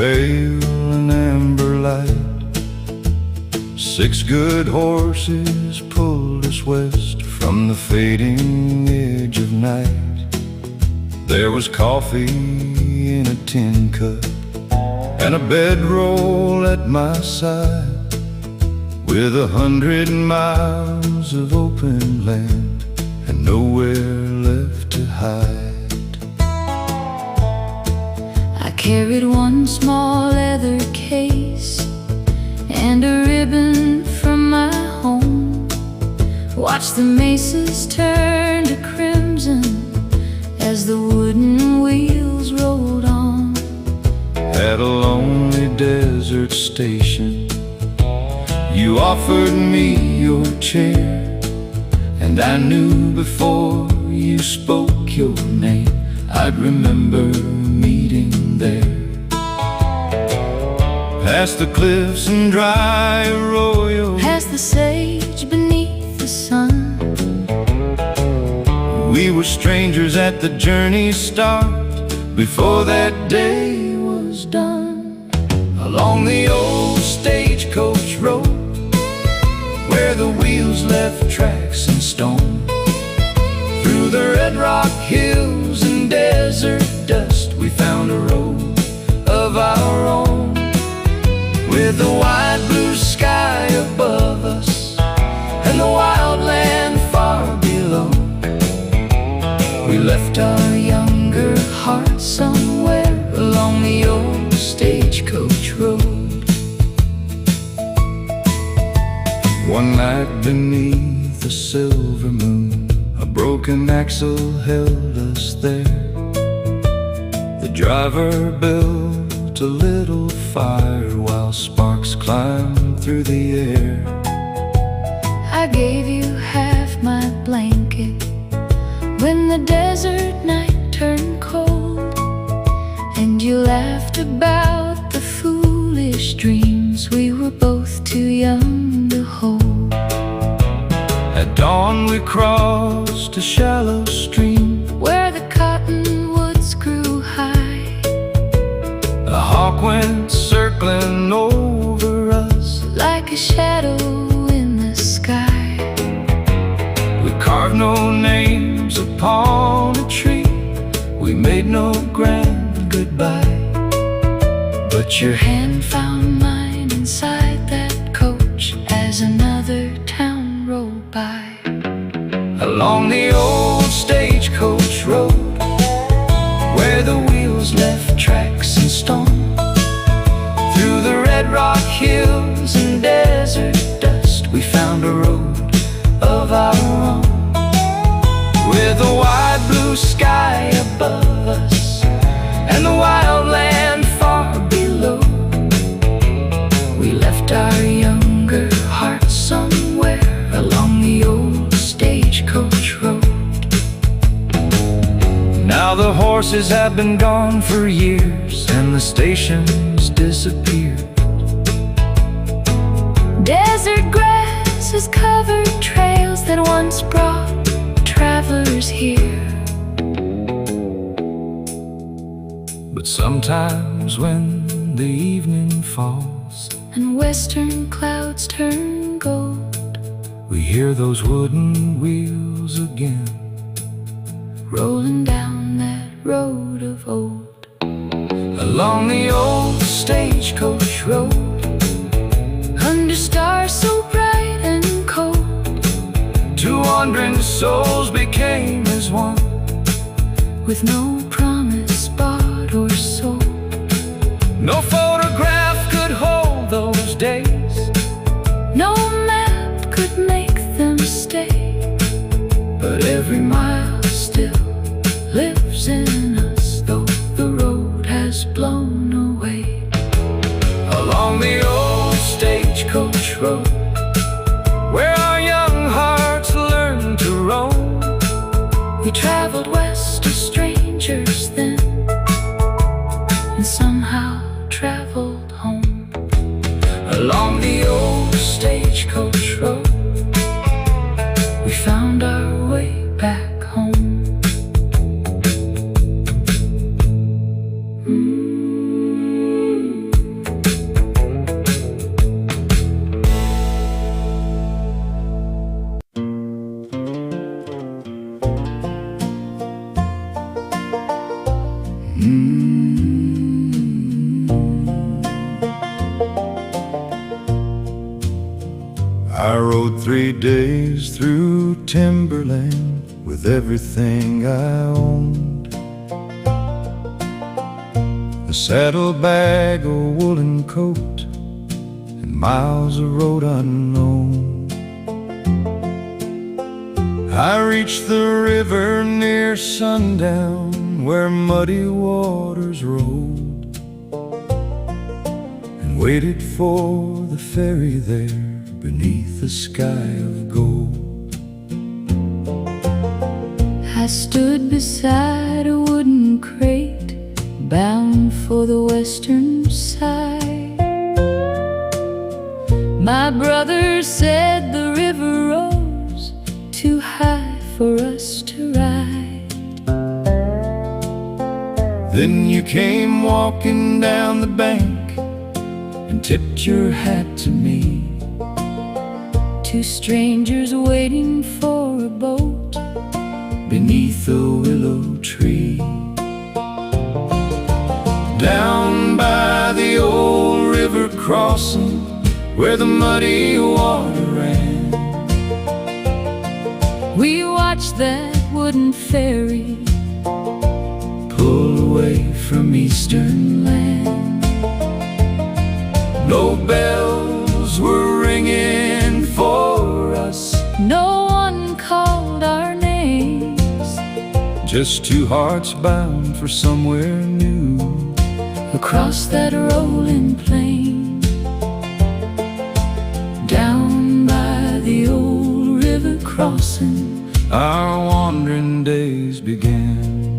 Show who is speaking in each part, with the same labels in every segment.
Speaker 1: pale and amber light. 6 good horses pulled us west from the fading edge of night. There was coffee in a tin cup and a bedroll at my side, with 100 miles of open land and nowhere left to hide.
Speaker 2: I carried one small leather case and a ribbon from my home. Watched the mesas turn to crimson as the wooden wheels rolled on.
Speaker 1: At a lonely desert station, you offered me your chair, and I knew before you spoke your name I'd remember meeting there. Past the cliffs and dry arroyos,
Speaker 2: Past the sage beneath the sun,
Speaker 1: we were strangers at the journey's start, before that day was done. Along the old stagecoach road, where the wheels left tracks in stone, through the red rock hills and desert dust, we found a road of our own, with the wide blue sky above us and the wild land far below. We left our younger hearts somewhere along the old stagecoach road. One night beneath the silver moon, a broken axle held us there. The driver built a little fire while sparks climbed through the air.
Speaker 2: I gave you half my blanket when the desert night turned cold, and you laughed about the foolish dreams we were both too young to hold.
Speaker 1: At dawn we crossed a shallow stream
Speaker 2: Where the cottonwoods grew high,
Speaker 1: a hawk went circling over us
Speaker 2: like a shadow in the sky.
Speaker 1: We carved no names upon a tree, we made no grand goodbye, but your hand found mine inside that coach as another town rolled by. Along the old stagecoach road, where the wheels left tracks in stone, through the red rock hills and desert dust, we found a road of our own, with a wide blue sky above us and the wild land far below. We left our younger hearts somewhere along the old stagecoach road. Now the horses have been gone for years and the stations disappeared.
Speaker 2: Desert grass has covered trails that once brought travelers here.
Speaker 1: But sometimes when the evening falls
Speaker 2: and western clouds turn gold,
Speaker 1: we hear those wooden wheels again,
Speaker 2: rolling down that road of old.
Speaker 1: along the old stagecoach road,
Speaker 2: Under stars so bright and cold,
Speaker 1: two wandering souls became as one,
Speaker 2: with no promise bought or sold.
Speaker 1: no photograph could hold those days,
Speaker 2: No map could make them stay,
Speaker 1: but every mile
Speaker 2: still lives in us, though the road has blown away.
Speaker 1: along the old stagecoach road, where our young hearts learned to roam,
Speaker 2: We traveled west as strangers then, and somehow traveled home.
Speaker 1: along the old stagecoach road,
Speaker 2: We found our way back home. Mm.
Speaker 1: I rode 3 days through timberland with everything I owned, a saddlebag, a woolen coat, and miles of road unknown. I reached the river near sundown where muddy waters rolled, and waited for the ferry there beneath the sky of gold.
Speaker 2: I stood beside a wooden crate bound for the western side. My brother said the river rose too high for us to ride.
Speaker 1: Then you came walking down the bank and tipped your hat to me.
Speaker 2: 2 strangers waiting for a boat
Speaker 1: Beneath a willow tree, down by the old river crossing where the muddy water ran.
Speaker 2: we watched that wooden ferry
Speaker 1: Pull away from eastern land. No bells were ringing for us,
Speaker 2: no one called our names.
Speaker 1: just 2 hearts bound for somewhere new.
Speaker 2: Across that rolling plain, down by the old river crossing,
Speaker 1: Our wandering days began.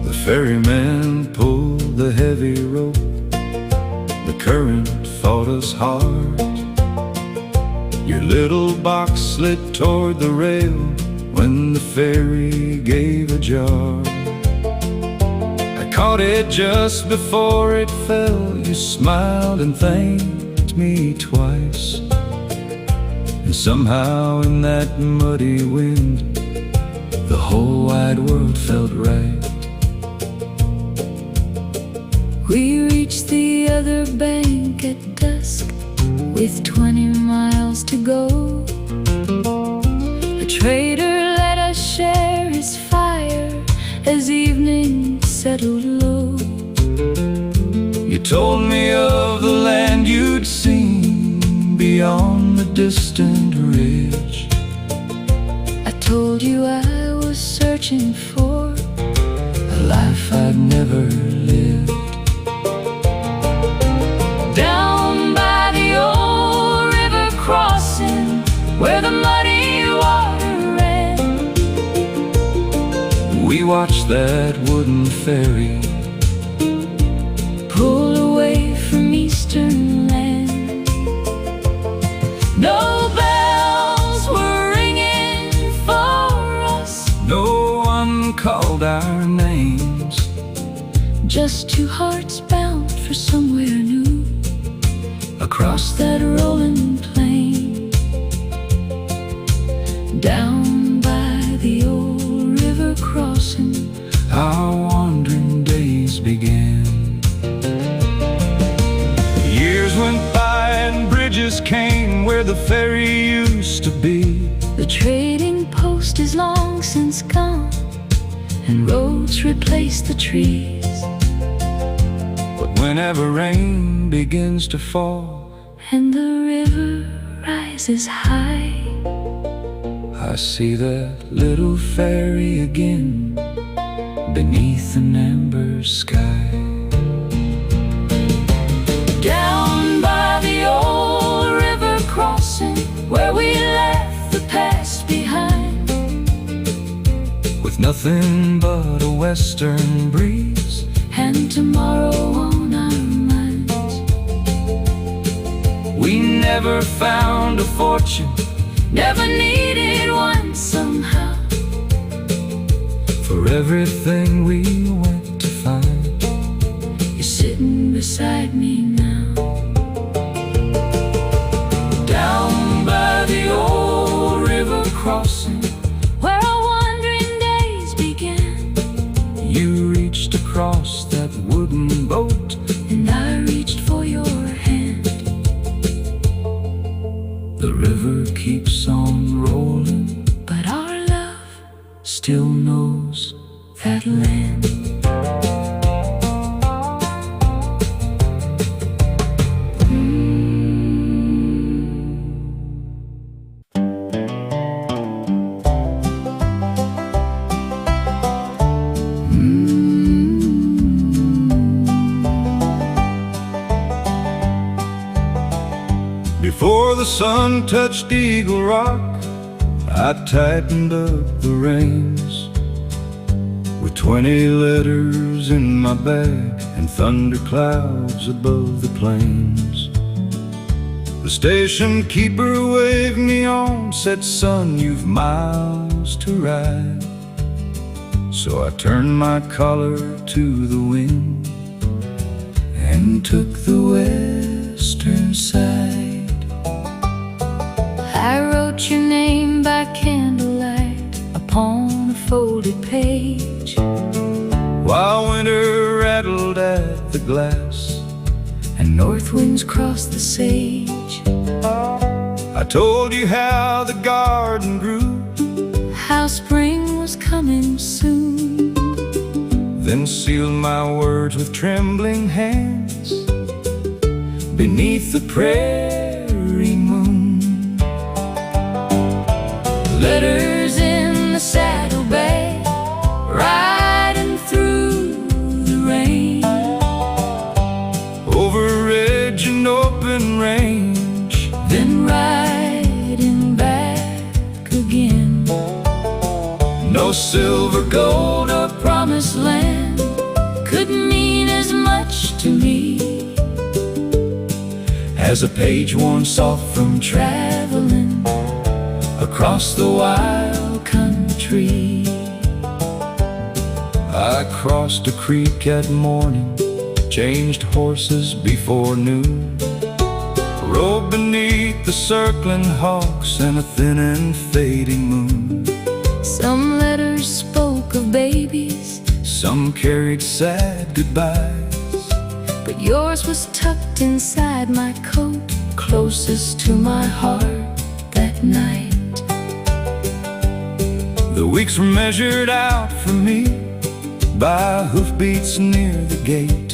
Speaker 1: The ferryman pulled the heavy rope, the current fought us hard. Your little box slid toward the rail when the ferry gave a jar. I caught it just before it fell. You smiled and thanked me twice, and somehow in that muddy wind the whole wide world felt right.
Speaker 2: we reached the other bank at dusk with 20 miles to go. The trader let us share his fire as evening settled low.
Speaker 1: You told me of the land you'd seen beyond the distant ridge.
Speaker 2: I told you I was searching for
Speaker 1: A life I'd never lived.
Speaker 2: down by the old river crossing where the muddy water ran.
Speaker 1: We watched that wooden ferry
Speaker 2: pull away from eastern land. No bells were ringing for us,
Speaker 1: no one called our names,
Speaker 2: just 2 hearts bound for somewhere new. Across that rolling plain, down by the old river crossing,
Speaker 1: our wandering days began. Years went by and bridges came where the ferry used to be.
Speaker 2: the trading post is long since gone, and roads replace the trees.
Speaker 1: But whenever rain begins to fall
Speaker 2: And the river rises high,
Speaker 1: I see that little ferry again beneath an amber sky.
Speaker 2: down by the old river crossing where we left the past behind.
Speaker 1: With nothing but a western breeze
Speaker 2: And tomorrow on our minds,
Speaker 1: we never found a fortune,
Speaker 2: never needed one somehow.
Speaker 1: for everything we went to find.
Speaker 2: You're sitting beside me now,
Speaker 1: Down by the old river crossing,
Speaker 2: where our wandering days began.
Speaker 1: you reached across that wooden boat,
Speaker 2: And I reached for your hand.
Speaker 1: keeps on rolling,
Speaker 2: but our love
Speaker 1: still knows that land. Before the sun touched Eagle Rock, I tightened up the reins with 20 letters in my bag and thunder clouds above the plains. The station keeper waved me on, said, "Son, you've miles to ride." So I turned my collar to the wind and took the western side.
Speaker 2: I wrote your name by candlelight upon a folded page,
Speaker 1: while winter rattled at the glass
Speaker 2: and north winds crossed the sage.
Speaker 1: I told you how the garden grew,
Speaker 2: how spring was coming soon,
Speaker 1: then sealed my words with trembling hands beneath the prairie moon.
Speaker 2: Letters in the saddlebag, riding through the rain,
Speaker 1: over ridge and open range,
Speaker 2: then riding back again.
Speaker 1: No silver, gold, or
Speaker 2: Promised land could mean as much to me
Speaker 1: as a page worn soft from
Speaker 2: traveling
Speaker 1: across the wild country. I crossed a creek at morning, changed horses before noon, rode beneath the circling hawks and a thin and fading moon.
Speaker 2: Some letters spoke of babies,
Speaker 1: some carried sad goodbyes,
Speaker 2: but yours was tucked inside my coat, closest to my heart that night.
Speaker 1: The weeks were measured out for me by hoofbeats near the gate.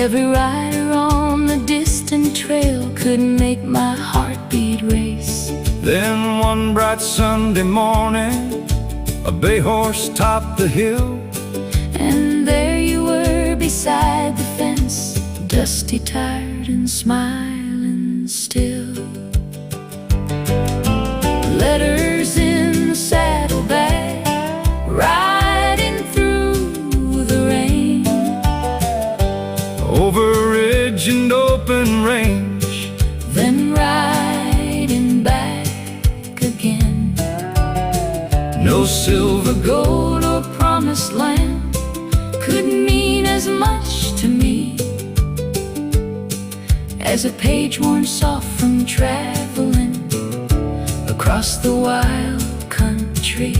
Speaker 2: Every rider on the distant trail could make my heartbeat race.
Speaker 1: Then one bright Sunday morning, a bay horse topped the hill,
Speaker 2: and there you were beside the fence, dusty, tired, and smiling still. Letters in the saddlebag, riding through the rain,
Speaker 1: over ridge and open range,
Speaker 2: then riding back again.
Speaker 1: No silver,
Speaker 2: Gold or promised land could mean as much to me as a page worn soft from traveling across the wild country.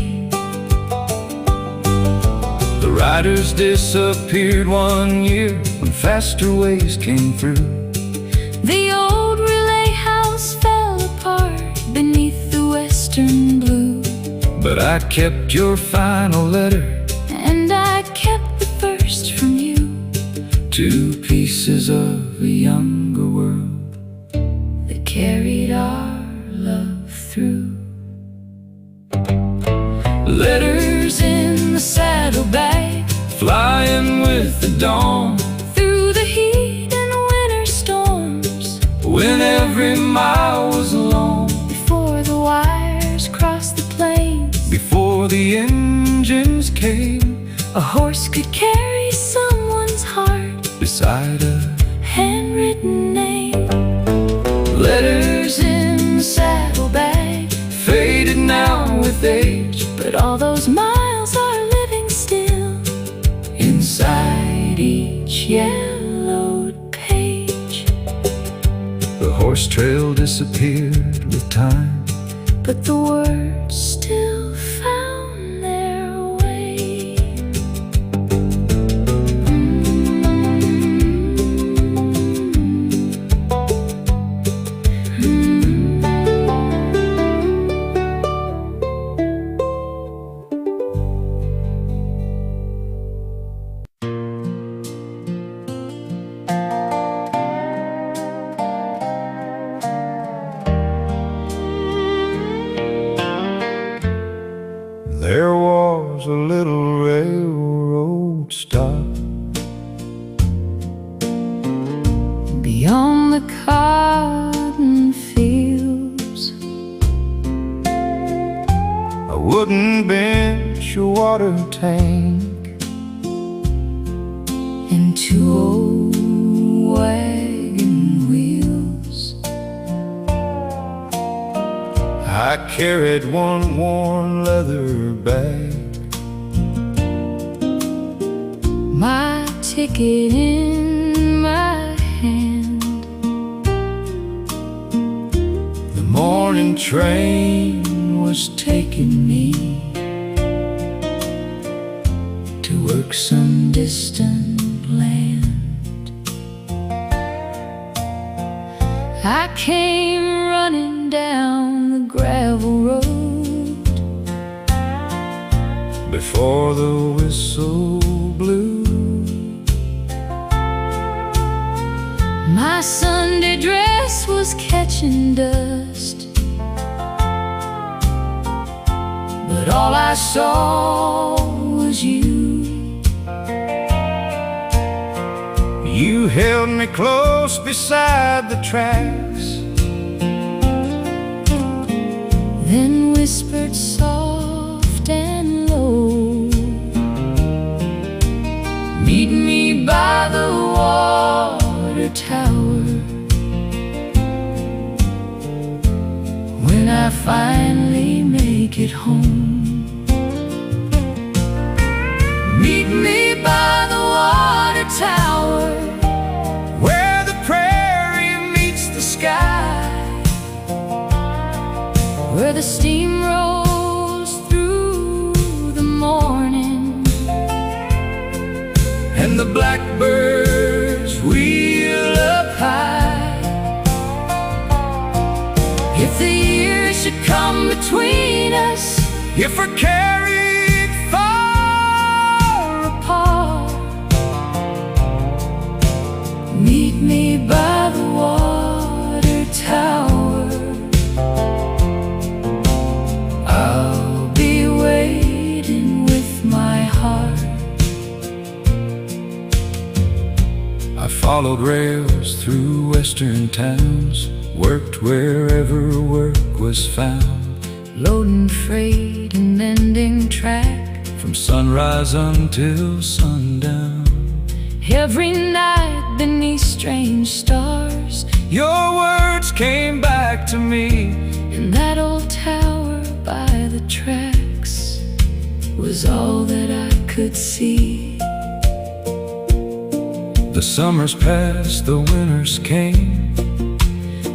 Speaker 1: The riders disappeared one year when faster ways came through.
Speaker 2: The old relay house fell apart beneath the western blue,
Speaker 1: But I kept your final letter,
Speaker 2: and I kept the first from you.
Speaker 1: two pieces of a younger world
Speaker 2: that carried our love through. Letters in the saddlebag,
Speaker 1: flying with the dawn,
Speaker 2: through the heat and winter storms,
Speaker 1: when every mile was long,
Speaker 2: before the wires crossed the plains,
Speaker 1: before the engines came,
Speaker 2: a horse could carry someone's heart
Speaker 1: beside a
Speaker 2: handwritten name. Letters in the saddlebag,
Speaker 1: faded now with age,
Speaker 2: but all those miles are living still
Speaker 1: inside
Speaker 2: each yellowed page.
Speaker 1: the horse trail disappeared with time,
Speaker 2: but the words still found their way. beyond the cotton fields.
Speaker 1: A wooden bench, a water tank,
Speaker 2: and two old wagon wheels.
Speaker 1: I carried one worn leather bag,
Speaker 2: my ticket in my hand.
Speaker 1: the morning train was taking me
Speaker 2: to work some distant land. I came running down the gravel road
Speaker 1: before the whistle blew.
Speaker 2: My Sunday dress was catching dust, but all I saw was you.
Speaker 1: You held me close beside the tracks,
Speaker 2: Then whispered soft and low, meet me by the water tower when I finally make it home. Meet me by the water tower
Speaker 1: where the prairie meets the sky,
Speaker 2: where the steam rolls through the morning
Speaker 1: and the blackbirds wheel up high.
Speaker 2: if the years should come between us,
Speaker 1: If we're carried far
Speaker 2: apart. Meet me by the water tower, I'll be waiting with my heart.
Speaker 1: I followed rails through western towns, worked wherever work was found,
Speaker 2: Loading freight and mending track,
Speaker 1: from sunrise until sundown.
Speaker 2: every night beneath strange stars.
Speaker 1: Your words came back to me,
Speaker 2: And that old tower by the tracks was all that I could see.
Speaker 1: the summers passed, the winters came,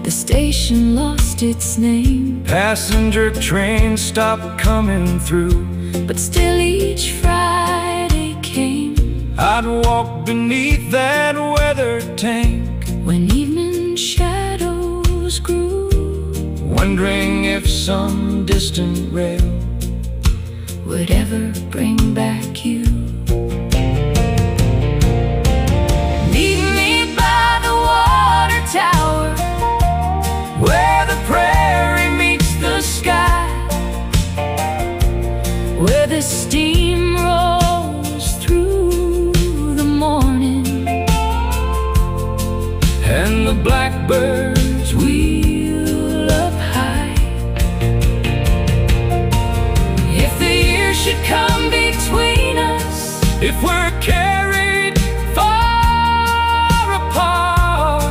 Speaker 2: The station lost its name,
Speaker 1: passenger trains stopped coming through.
Speaker 2: but still each Friday came
Speaker 1: I'd walk beneath that weather tank,
Speaker 2: when evening shadows grew,
Speaker 1: wondering if some distant rail
Speaker 2: would ever bring back you. Meet me by the water tower
Speaker 1: where the prairie meets the sky,
Speaker 2: where the steam rolls through the morning
Speaker 1: and the blackbirds
Speaker 2: wheel up high. If the years should come between us,
Speaker 1: if we're carried far apart.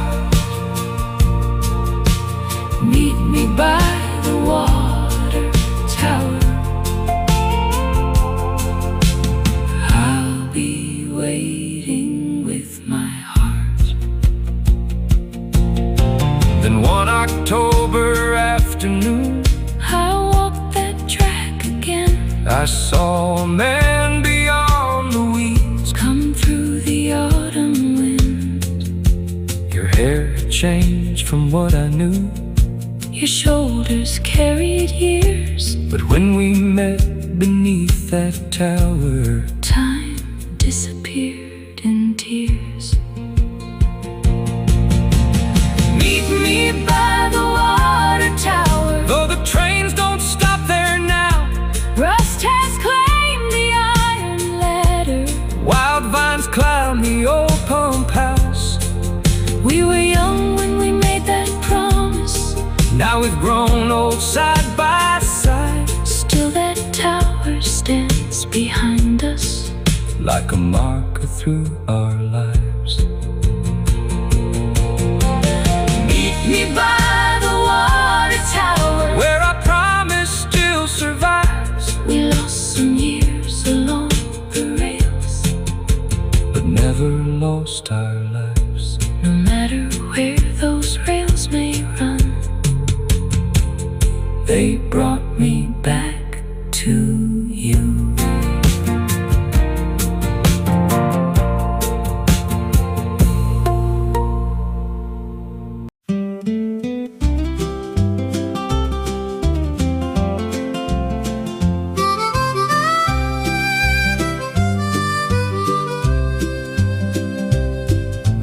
Speaker 2: meet me by the water tower, I'll be waiting with my heart.
Speaker 1: Then one October afternoon,
Speaker 2: I walked that track again,
Speaker 1: I saw a man beyond the weeds.
Speaker 2: come through the autumn wind.
Speaker 1: Your hair had changed from what I knew,
Speaker 2: Your shoulders carried years,
Speaker 1: but when we met beneath that tower,
Speaker 2: time disappeared in tears. Meet me by the water tower,
Speaker 1: though the trains don't stop there now,
Speaker 2: rust has claimed the iron ladder.
Speaker 1: wild vines climb the old pump house.
Speaker 2: We were young
Speaker 1: Now we've grown old side by side.
Speaker 2: Still that tower stands behind us,
Speaker 1: like a marker through our lives.
Speaker 2: meet me by the water tower,
Speaker 1: Where our promise still survives,
Speaker 2: we lost some years along the rails,
Speaker 1: but never lost our lives.
Speaker 2: no matter where those rails may run,
Speaker 1: They brought me back to you.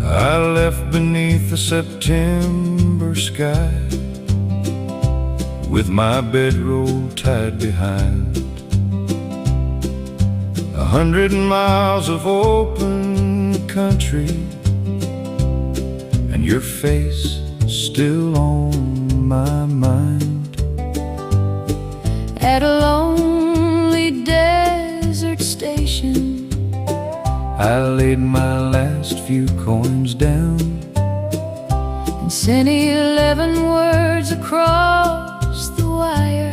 Speaker 1: I left beneath the September sky, with my bedroll tied behind. 100 miles of open country, and your face still on my mind.
Speaker 2: at a lonely desert station,
Speaker 1: I laid my last few coins down
Speaker 2: and sent 11 words across the wire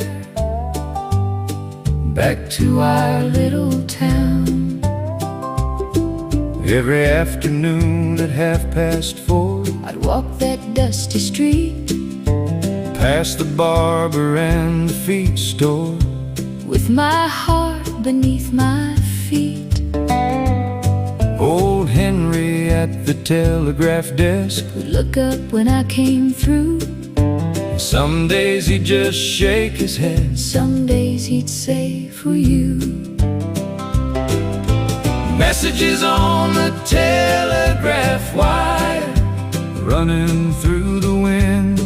Speaker 1: back
Speaker 2: to our little town.
Speaker 1: every afternoon at 4:30.
Speaker 2: I'd walk that dusty street
Speaker 1: Past the barber and the feed store,
Speaker 2: with my heart beneath my feet.
Speaker 1: old Henry at the telegraph desk.
Speaker 2: Would look up when I came through.
Speaker 1: Some days he'd just shake his head.
Speaker 2: Some days he'd say, for you.
Speaker 1: Messages on the telegraph wire, running through the wind.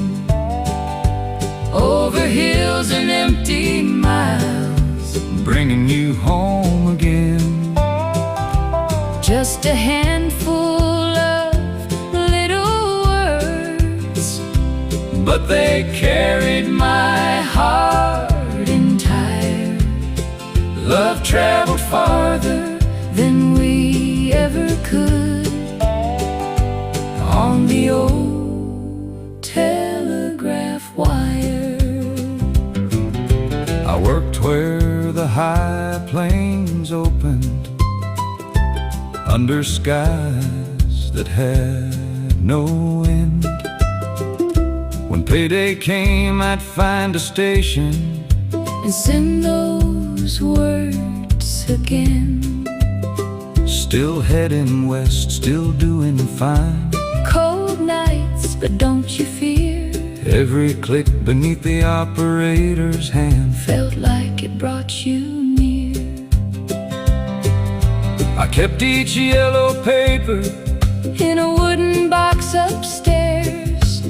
Speaker 2: Over hills and empty miles,
Speaker 1: Bringing you home again.
Speaker 2: just a handful of little words,
Speaker 1: But they carried my heart
Speaker 2: entire.
Speaker 1: Love traveled farther
Speaker 2: Than we ever could on the old telegraph wire.
Speaker 1: I worked where the high plains opened, under skies that had no end. When payday came, I'd find a station
Speaker 2: And send those words again.
Speaker 1: still heading west, still doing fine.
Speaker 2: Cold nights, but don't you fear,
Speaker 1: Every click beneath the operator's hand
Speaker 2: felt like it brought you near.
Speaker 1: I kept each yellow paper,
Speaker 2: In a wooden box upstairs,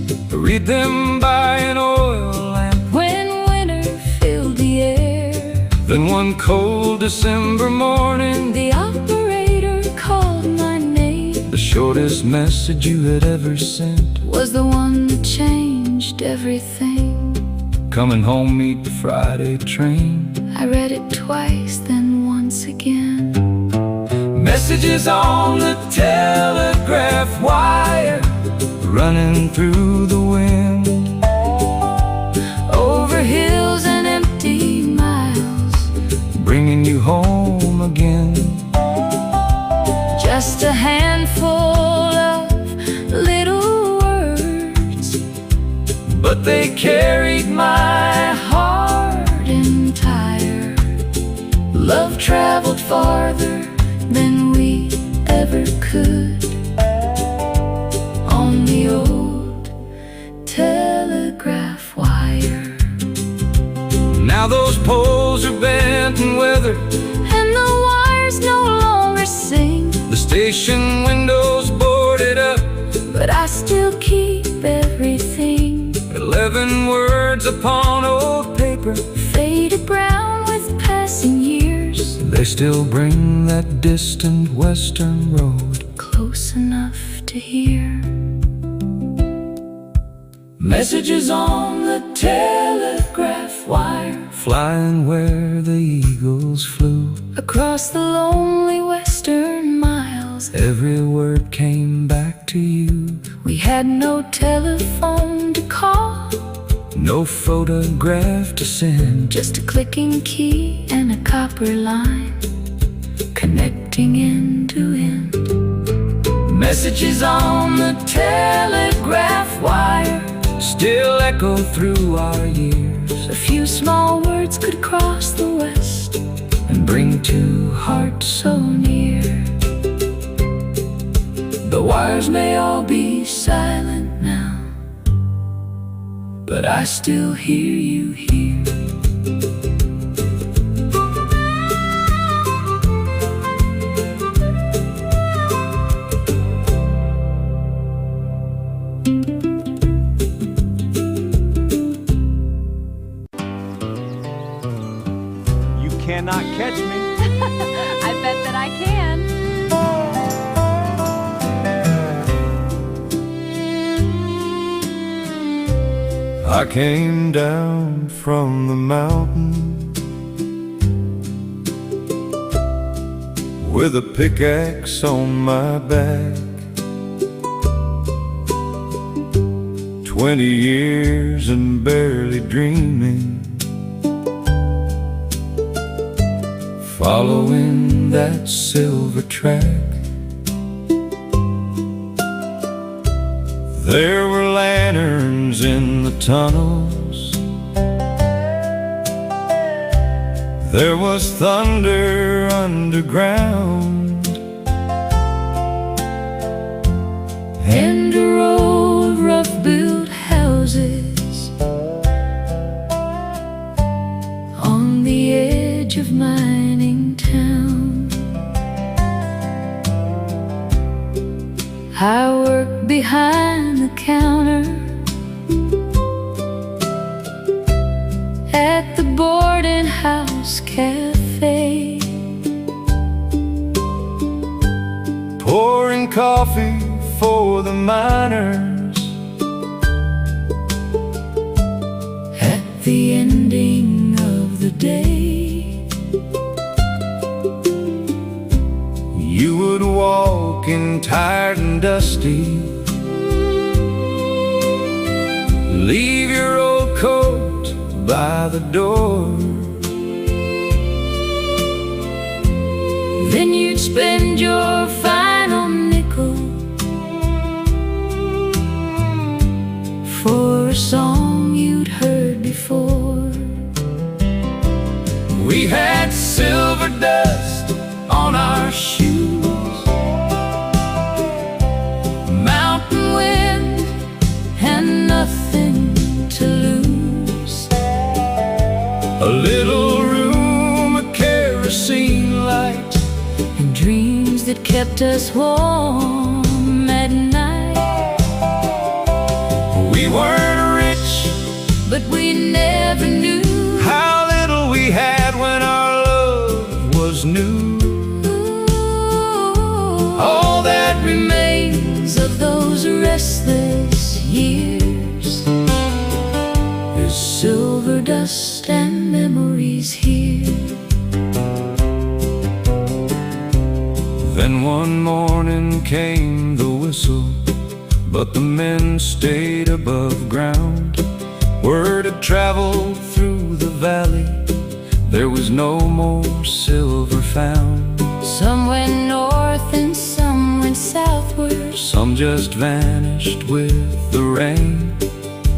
Speaker 1: read them by an oil lamp.
Speaker 2: when winter filled the air,
Speaker 1: Then one cold December morning,
Speaker 2: the operator called my name.
Speaker 1: the shortest message you had ever sent.
Speaker 2: Was the one that changed everything.
Speaker 1: Coming home, meet the Friday train.
Speaker 2: I read it twice, then once again.
Speaker 1: Messages on the telegraph wire, running through the wind.
Speaker 2: Over hills and empty miles,
Speaker 1: Bringing you home again.
Speaker 2: just a handful of little words,
Speaker 1: But they carried my
Speaker 2: heart entire. Love traveled farther than we ever could on the old telegraph wire.
Speaker 1: Now those poles are bent and weathered,
Speaker 2: And the wires no longer sing,
Speaker 1: the station windows boarded up.
Speaker 2: but I still keep everything.
Speaker 1: 11 words upon old paper,
Speaker 2: Faded brown with passing years,
Speaker 1: they still bring that distant western road
Speaker 2: close enough to hear.
Speaker 1: Messages on the telegraph wire, flying where the eagles flew.
Speaker 2: Across the lonely western miles,
Speaker 1: Every word came back to you.
Speaker 2: we had no telephone to call,
Speaker 1: No photograph to send,
Speaker 2: just a clicking key and a copper line connecting end to end.
Speaker 1: messages on the telegraph wire still echo through our years.
Speaker 2: A few small words could cross the west
Speaker 1: And bring two hearts so near. The wires may all be silent now, but I still hear you here.
Speaker 3: You cannot catch me.
Speaker 4: I bet that I can.
Speaker 1: I came down from the mountain with a pickaxe on my back. 20 years and barely dreaming, following that silver track. There were lanterns in the tunnels, there was thunder underground,
Speaker 2: and a row of rough-built houses on the edge of mining town. I worked behind the counter at the boarding house cafe,
Speaker 1: pouring coffee for the miners.
Speaker 2: at the ending of the day.
Speaker 1: You would walk in tired and dusty, leave your old coat by the door.
Speaker 2: Then you'd spend your final nickel for a song you'd heard before.
Speaker 1: We had silver dust on our shoes,
Speaker 2: Mountain wind and nothing to lose.
Speaker 1: a little room, a kerosene light,
Speaker 2: And dreams that kept us warm at night.
Speaker 1: We weren't rich,
Speaker 2: But we never knew
Speaker 1: how little we had when our love was new.
Speaker 2: all that remains of those restless years is silver dust and memories here.
Speaker 1: Then one morning came the whistle, but the men stayed above ground. Word had traveled through the valley, there was no more silver found.
Speaker 2: Some went north and some went southward.
Speaker 1: Some just vanished with the rain,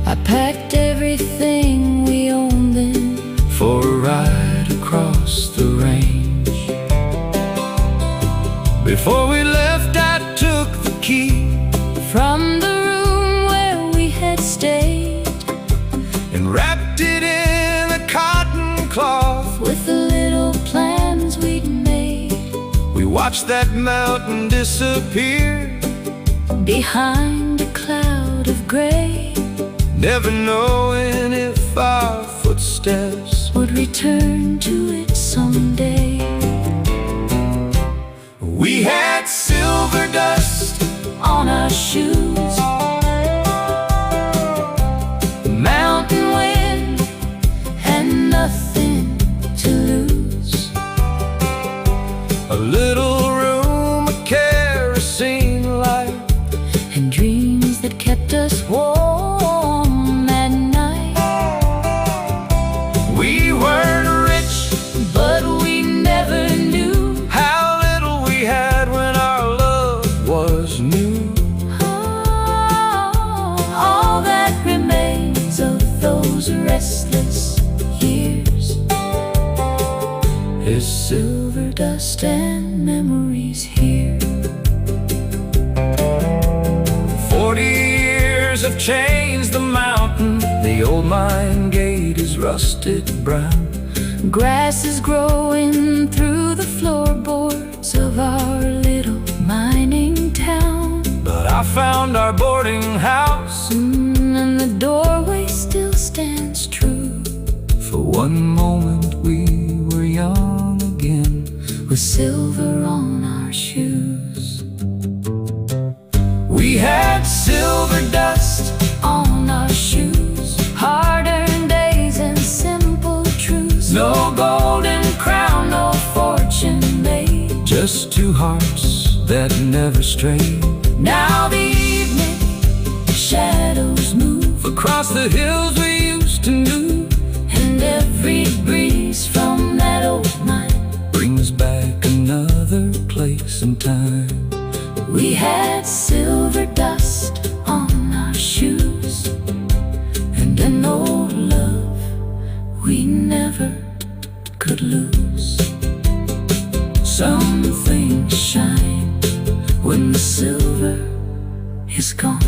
Speaker 2: I packed everything we owned then
Speaker 1: for a ride across the range. Before we left, I took the key
Speaker 2: from the room where we had stayed,
Speaker 1: and wrapped it in a cotton cloth.
Speaker 2: with the little plans we'd made
Speaker 1: We watched that mountain disappear
Speaker 2: behind a cloud of gray,
Speaker 1: never knowing if our footsteps
Speaker 2: would return to it someday.
Speaker 1: We had silver dust
Speaker 2: On our shoes,
Speaker 1: light,
Speaker 2: and dreams that kept us warm at night.
Speaker 1: We weren't rich,
Speaker 2: But we never knew
Speaker 1: how little we had when our love was new.
Speaker 2: all that remains of those restless years
Speaker 1: Is
Speaker 2: silver dust and memories here.
Speaker 1: 40 years have changed the mountain. The old mine gate is rusted brown.
Speaker 2: Grass is growing through the floorboards of our little mining town.
Speaker 1: But I found our boarding house.
Speaker 2: And the doorway still stands true.
Speaker 1: For one moment we were young again,
Speaker 2: With silver on our shoes.
Speaker 1: we had silver dust.
Speaker 2: On our shoes, hard-earned days and simple truths.
Speaker 1: No golden crown,
Speaker 2: no fortune made.
Speaker 1: just two hearts that never strayed.
Speaker 2: Now the evening shadows move,
Speaker 1: Across the hills we used to know,
Speaker 2: and every breeze from that old mine
Speaker 1: brings back another place and time.
Speaker 2: We had silver dust on our shoes, and an old love we never could lose. Some things shine when the silver is gone.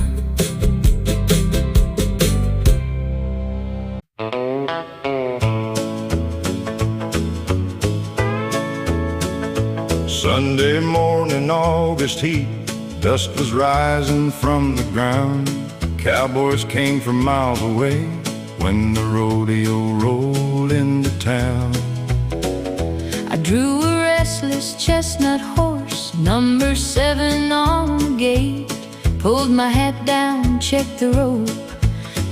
Speaker 5: Sunday morning, August heat, dust was rising from the ground. Cowboys came from miles away when the rodeo rolled into town.
Speaker 2: I drew a restless chestnut horse, number 7 on the gate. Pulled my hat down, checked the rope,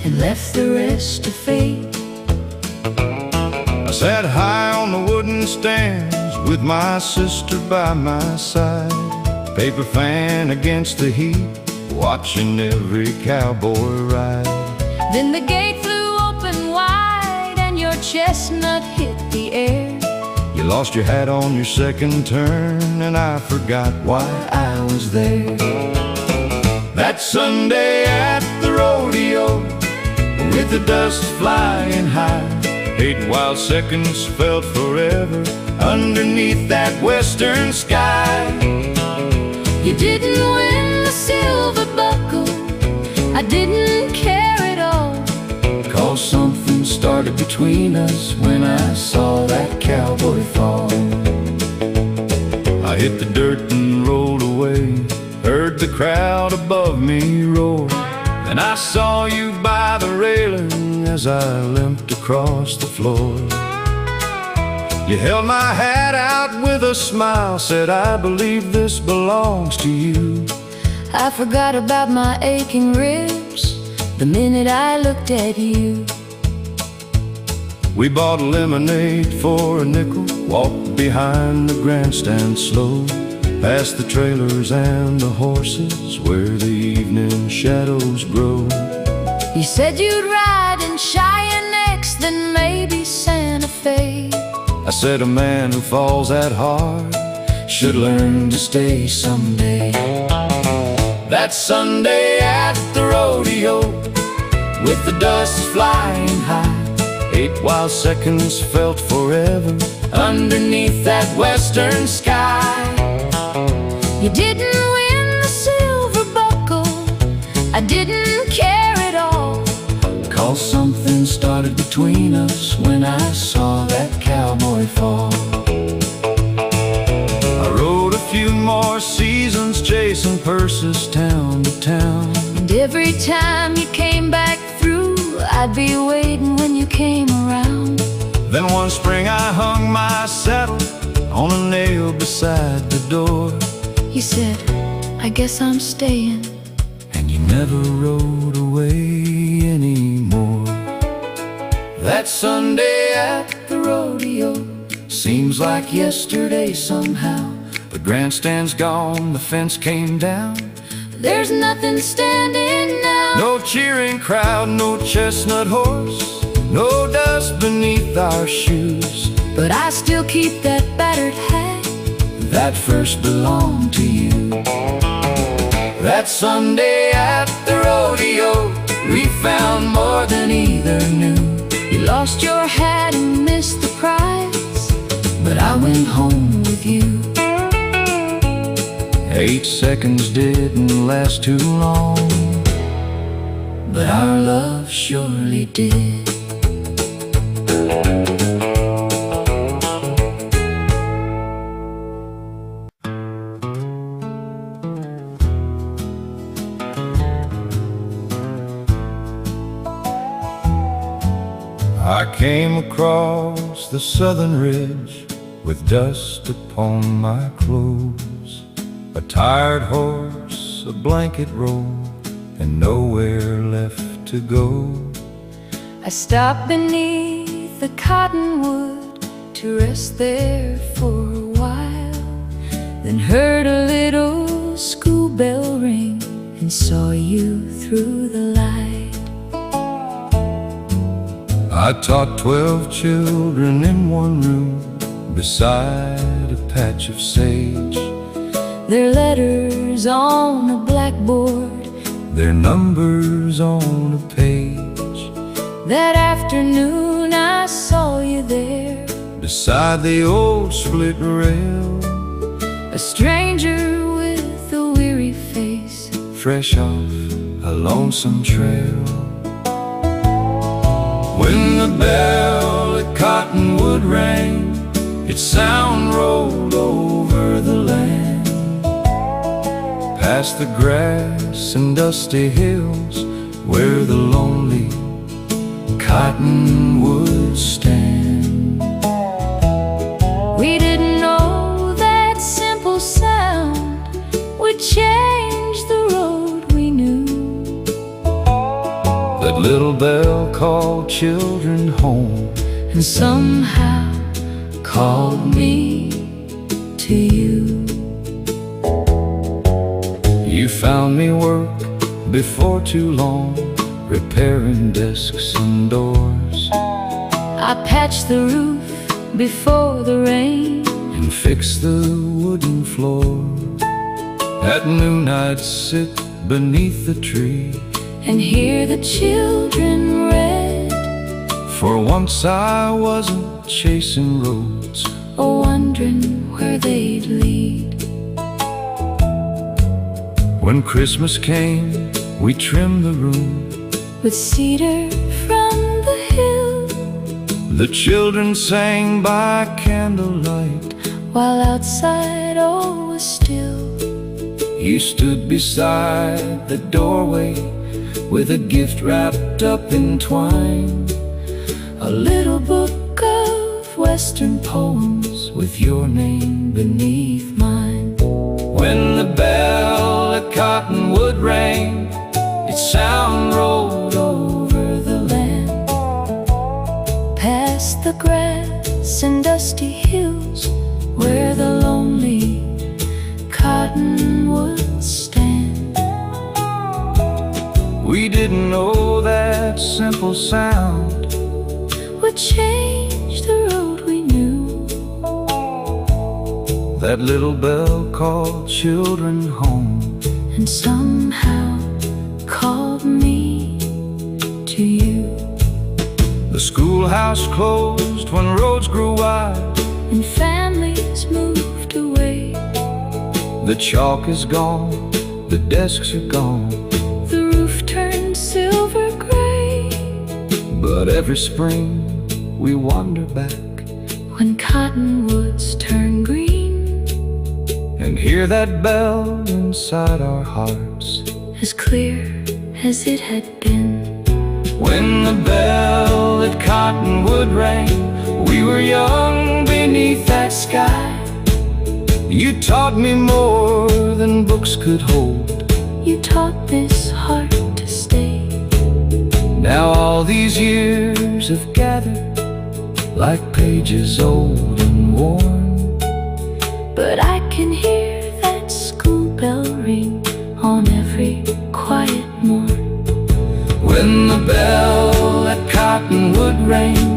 Speaker 2: and left the rest to fate.
Speaker 5: I sat high on the wooden stands with my sister by my side, paper fan against the heat, watching every cowboy ride.
Speaker 2: Then the gate flew open wide, and your chestnut hit the air.
Speaker 5: You lost your hat on your second turn, and I forgot why I was there. That Sunday at the rodeo, with the dust flying high, 8 wild seconds felt forever underneath that western sky.
Speaker 2: You didn't win the silver buckle, I didn't care at all.
Speaker 1: 'Cause something started between us when I saw that cowboy fall.
Speaker 5: I hit the dirt and rolled away, heard the crowd above me roar. Then I saw you by the railing as I limped across the floor. You held my hat out with a smile, said, I believe this belongs to you.
Speaker 2: I forgot about my aching ribs the minute I looked at you.
Speaker 5: We bought lemonade for a nickel, walked behind the grandstand slow, past the trailers and the horses where the evening shadows grow.
Speaker 2: You said you'd ride in Cheyenne next, then maybe Santa Fe.
Speaker 1: I said a man who falls that hard should learn to stay someday. That Sunday at the rodeo, with the dust flying high, 8 wild seconds felt forever underneath that western sky.
Speaker 2: You didn't win the silver buckle, I didn't care at all.
Speaker 1: 'Cause something started between us when I saw that cowboy fall.
Speaker 5: I rode a few more seasons chasing purses town to town.
Speaker 2: And every time you came back through, I'd be waiting when you came around.
Speaker 5: Then one spring I hung my saddle on a nail beside the door.
Speaker 2: You said, I guess I'm staying.
Speaker 1: And you never rode away anymore. That Sunday at the rodeo seems like yesterday somehow. The grandstand's gone, the fence came down,
Speaker 2: There's nothing standing now.
Speaker 5: No cheering crowd, no chestnut horse, no dust beneath our shoes.
Speaker 2: But I still keep that battered hat
Speaker 5: That first belonged to you. That Sunday at the rodeo, we found more than either knew.
Speaker 2: You lost your hat and missed the prize,
Speaker 5: But I went home with you. 8 seconds didn't last too long,
Speaker 2: but our love surely did.
Speaker 5: I came across the southern ridge with dust upon my clothes, a tired horse, a blanket roll, and nowhere left to go.
Speaker 2: I stopped beneath the cottonwood to rest there for a while, then heard a little school bell ring and saw you through the light.
Speaker 5: I taught 12 children in one room beside a patch of sage.
Speaker 2: Their letters on a blackboard,
Speaker 5: Their numbers on a page.
Speaker 2: that afternoon I saw you there,
Speaker 5: Beside the old split rail,
Speaker 2: a stranger with a weary face,
Speaker 5: fresh off a lonesome trail. When the bell at Cottonwood rang, its sound rolled over the land, past the grass and dusty hills where the lonely cottonwoods stand.
Speaker 2: we didn't know that simple sound would change the road we knew.
Speaker 5: That little bell called children home
Speaker 2: And somehow called me to you.
Speaker 5: You found me work before too long, repairing desks and doors,
Speaker 2: I patched the roof before the rain,
Speaker 5: and fixed the wooden floor. At noon I'd sit beneath the tree,
Speaker 2: and hear the children read,
Speaker 5: for once I wasn't chasing roads,
Speaker 2: or wondering where they'd lead.
Speaker 5: When Christmas came, we trimmed the room,
Speaker 2: With cedar from the hill,
Speaker 5: the children sang by candlelight.
Speaker 2: while outside all was still.
Speaker 5: You stood beside the doorway with a gift wrapped up in twine,
Speaker 2: A little book of Western poems
Speaker 5: with your name
Speaker 2: beneath mine.
Speaker 5: When the bell at Cottonwood rang, its sound rolled over the land,
Speaker 2: Past the grass and dusty hills where the lonely cottonwoods stand.
Speaker 5: we didn't know that simple sound
Speaker 2: Would change the road we knew.
Speaker 5: that little bell called children home.
Speaker 2: And somehow called me to you.
Speaker 5: The schoolhouse closed when roads grew wide,
Speaker 2: And families moved away.
Speaker 5: the chalk is gone, the desks are gone,
Speaker 2: The roof turned silver gray.
Speaker 5: but every spring we wander back
Speaker 2: When cottonwoods turn green,
Speaker 5: and hear that bell inside our hearts,
Speaker 2: as clear as it had been.
Speaker 5: When the bell at Cottonwood rang, we were young beneath that sky. You taught me more than books could hold.
Speaker 2: You taught this heart to stay.
Speaker 5: Now all these years have gathered like pages old and worn,
Speaker 2: But I can hear that school bell ring on on every quiet morn.
Speaker 1: When the bell at Cottonwood rang,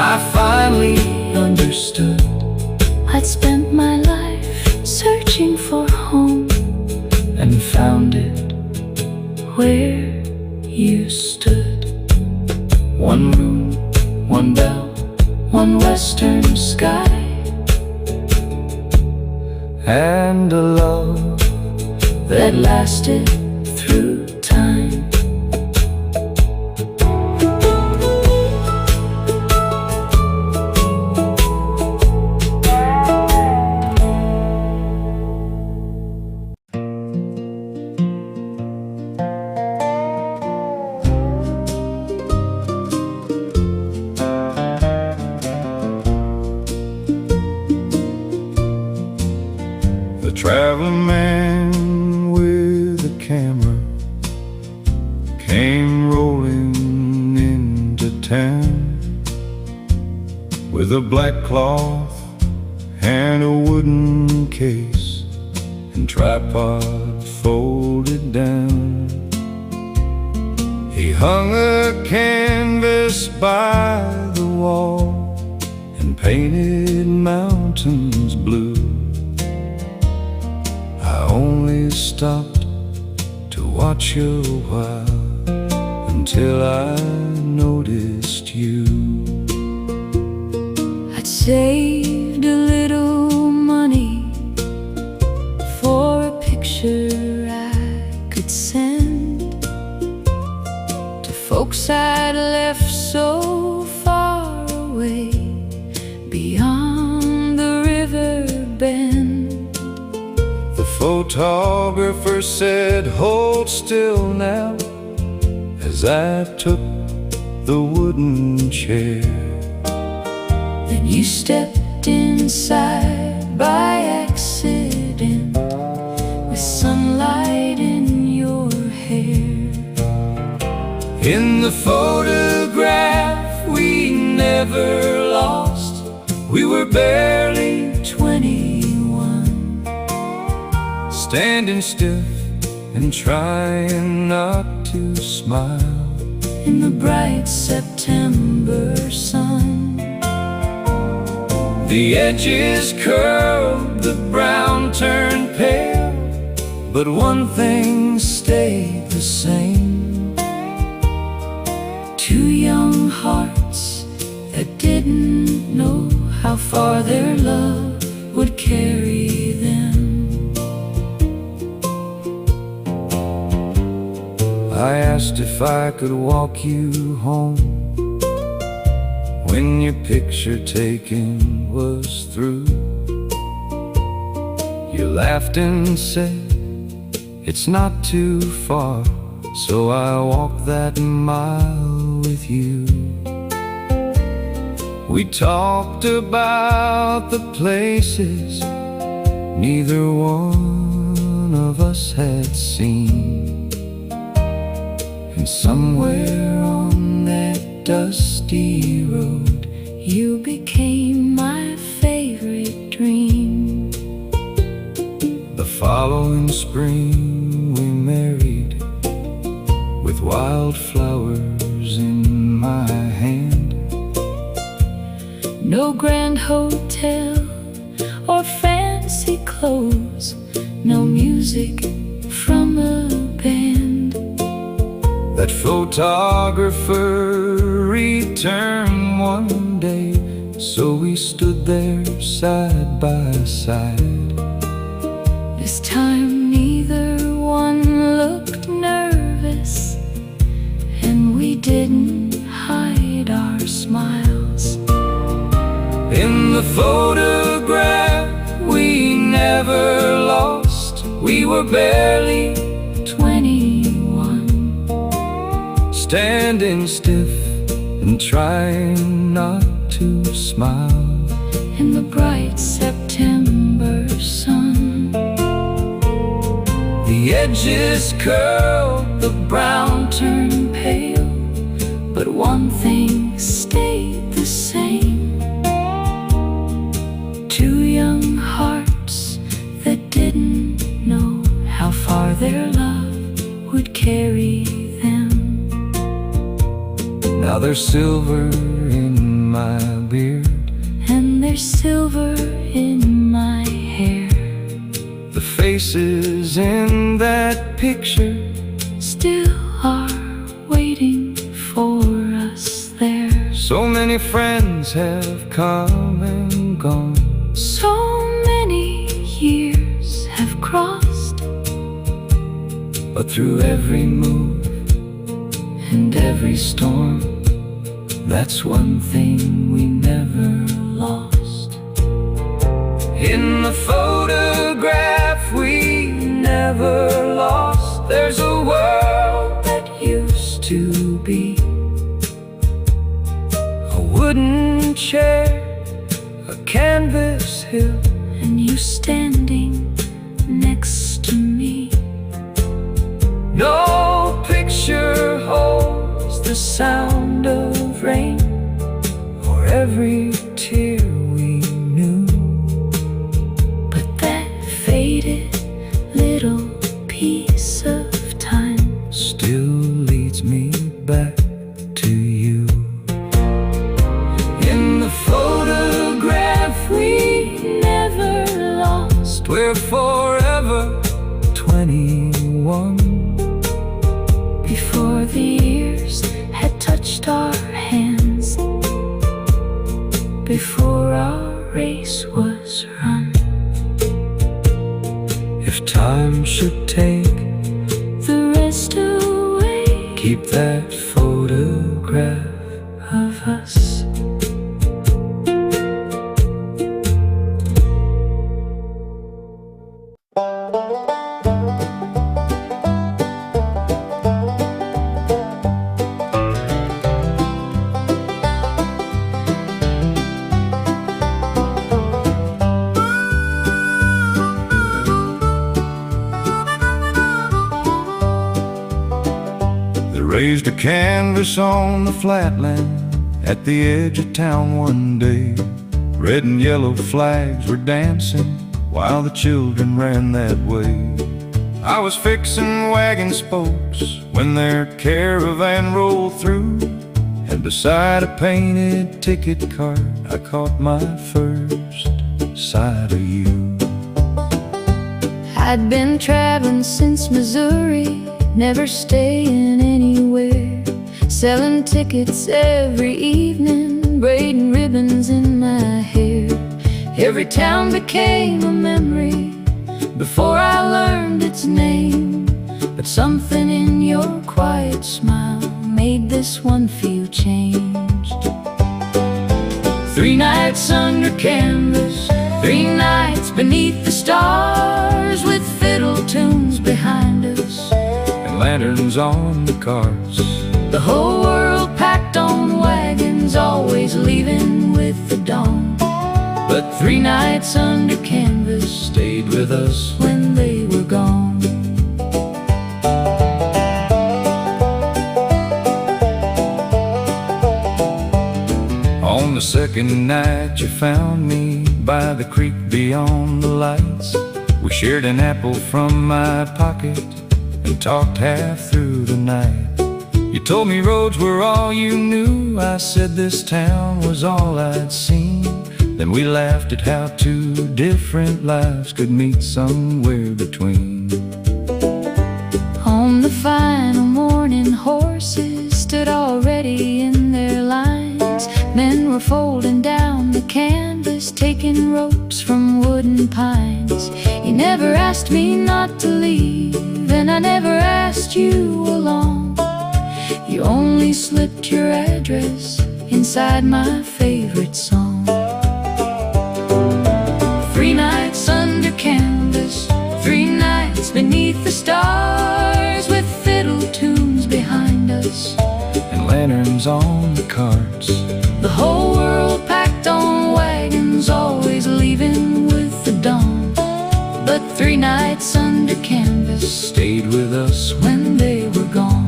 Speaker 1: I finally understood.
Speaker 2: I'd spent my life searching for home
Speaker 1: And found it
Speaker 2: where you stood.
Speaker 1: one room, one bell,
Speaker 2: One western sky,
Speaker 1: and a love
Speaker 2: that lasted through time.
Speaker 5: The traveling man with a camera came rolling into town with a black cloth and a wooden case and tripod folded down. He hung a canvas by the wall and painted mountains blue. I only stopped to watch a while until I noticed you.
Speaker 2: I'd saved a little money for a picture I could send to folks I'd left so far away beyond the river bend.
Speaker 5: The photographer said, "Hold still now," as I took the wooden chair.
Speaker 2: Then you stepped inside by accident with sunlight in your hair.
Speaker 1: In the photograph we never lost. We were barely
Speaker 2: 21,
Speaker 1: standing stiff and trying not to smile
Speaker 2: in the bright September sun.
Speaker 1: The edges curled, the brown turned pale, but one thing stayed the same.
Speaker 2: Two young hearts that didn't know how far their love would carry them.
Speaker 1: I asked if I could walk you home when your picture taking was through. You laughed and said, "It's not too far," so I walked that mile with you. We talked about the places neither one of us had seen, and somewhere on that dusty road
Speaker 2: You became my favorite dream.
Speaker 1: the following spring we married with wildflowers in my hand.
Speaker 2: No grand hotel or fancy clothes, no music from a band.
Speaker 1: That photographer returned one day, so we stood there side by side.
Speaker 2: This time neither one looked nervous, and we didn't hide our smiles.
Speaker 1: In the photograph we never lost. We were barely
Speaker 2: 21,
Speaker 1: standing stiff and trying not to smile
Speaker 2: in the bright September sun.
Speaker 1: The edges curled, the brown turned pale, but one thing stayed the same.
Speaker 2: Two young hearts that didn't know how far their love would carry them.
Speaker 1: Now there's silver in my beard,
Speaker 2: and there's silver in my hair.
Speaker 1: the faces in that picture
Speaker 2: Still are waiting for us there.
Speaker 1: so many friends have come and gone.
Speaker 2: So many years have crossed,
Speaker 1: But through every move and every storm, that's one thing we never lost. In the photograph we never lost, there's a world that used to be. A wooden chair, a canvas hill,
Speaker 2: and you standing next to me.
Speaker 1: no picture holds the sound of rain or every tear we knew.
Speaker 2: But that faded little piece of time
Speaker 1: Still leads me back to you. In the photograph we never lost, we're forever 21.
Speaker 2: before the years had touched our hands, before our race was run.
Speaker 1: If time should take
Speaker 2: The rest away
Speaker 1: keep that photograph
Speaker 2: of us.
Speaker 5: They raised a canvas on the flatland at the edge of town one day. Red and yellow flags were dancing while the children ran that way. I was fixing wagon spokes when their caravan rolled through, and beside a painted ticket card I caught my first sight of you.
Speaker 2: I'd been traveling since Missouri, never staying anywhere, selling tickets every evening, braiding ribbons in my hair. Every town became a memory before I learned its name, but something in your quiet smile made this one feel changed. 3 nights under canvas, 3 nights beneath the stars, with fiddle tunes behind us
Speaker 1: and lanterns on the carts.
Speaker 2: the whole world packed on wagons, always leaving with the dawn.
Speaker 1: But
Speaker 2: 3 nights under canvas
Speaker 1: stayed with us.
Speaker 2: when they were gone.
Speaker 1: On the second night you found me by the creek beyond the lights. We shared an apple from my pocket and talked half through the night. You told me roads were all you knew. I said this town was all I'd seen. Then we laughed at how 2 different lives could meet somewhere between.
Speaker 2: On the final morning, horses stood already in their lines. Men were folding down the canvas, taking ropes from wooden pines. You never asked me not to leave, and I never asked you along. You only slipped your address inside my favorite song. 3 nights under canvas, 3 nights beneath the stars, with fiddle tunes behind us
Speaker 1: And lanterns on the carts.
Speaker 2: the whole world packed on wagons, always leaving with the dawn. But 3 nights under canvas
Speaker 1: Stayed with us.
Speaker 2: when they were gone.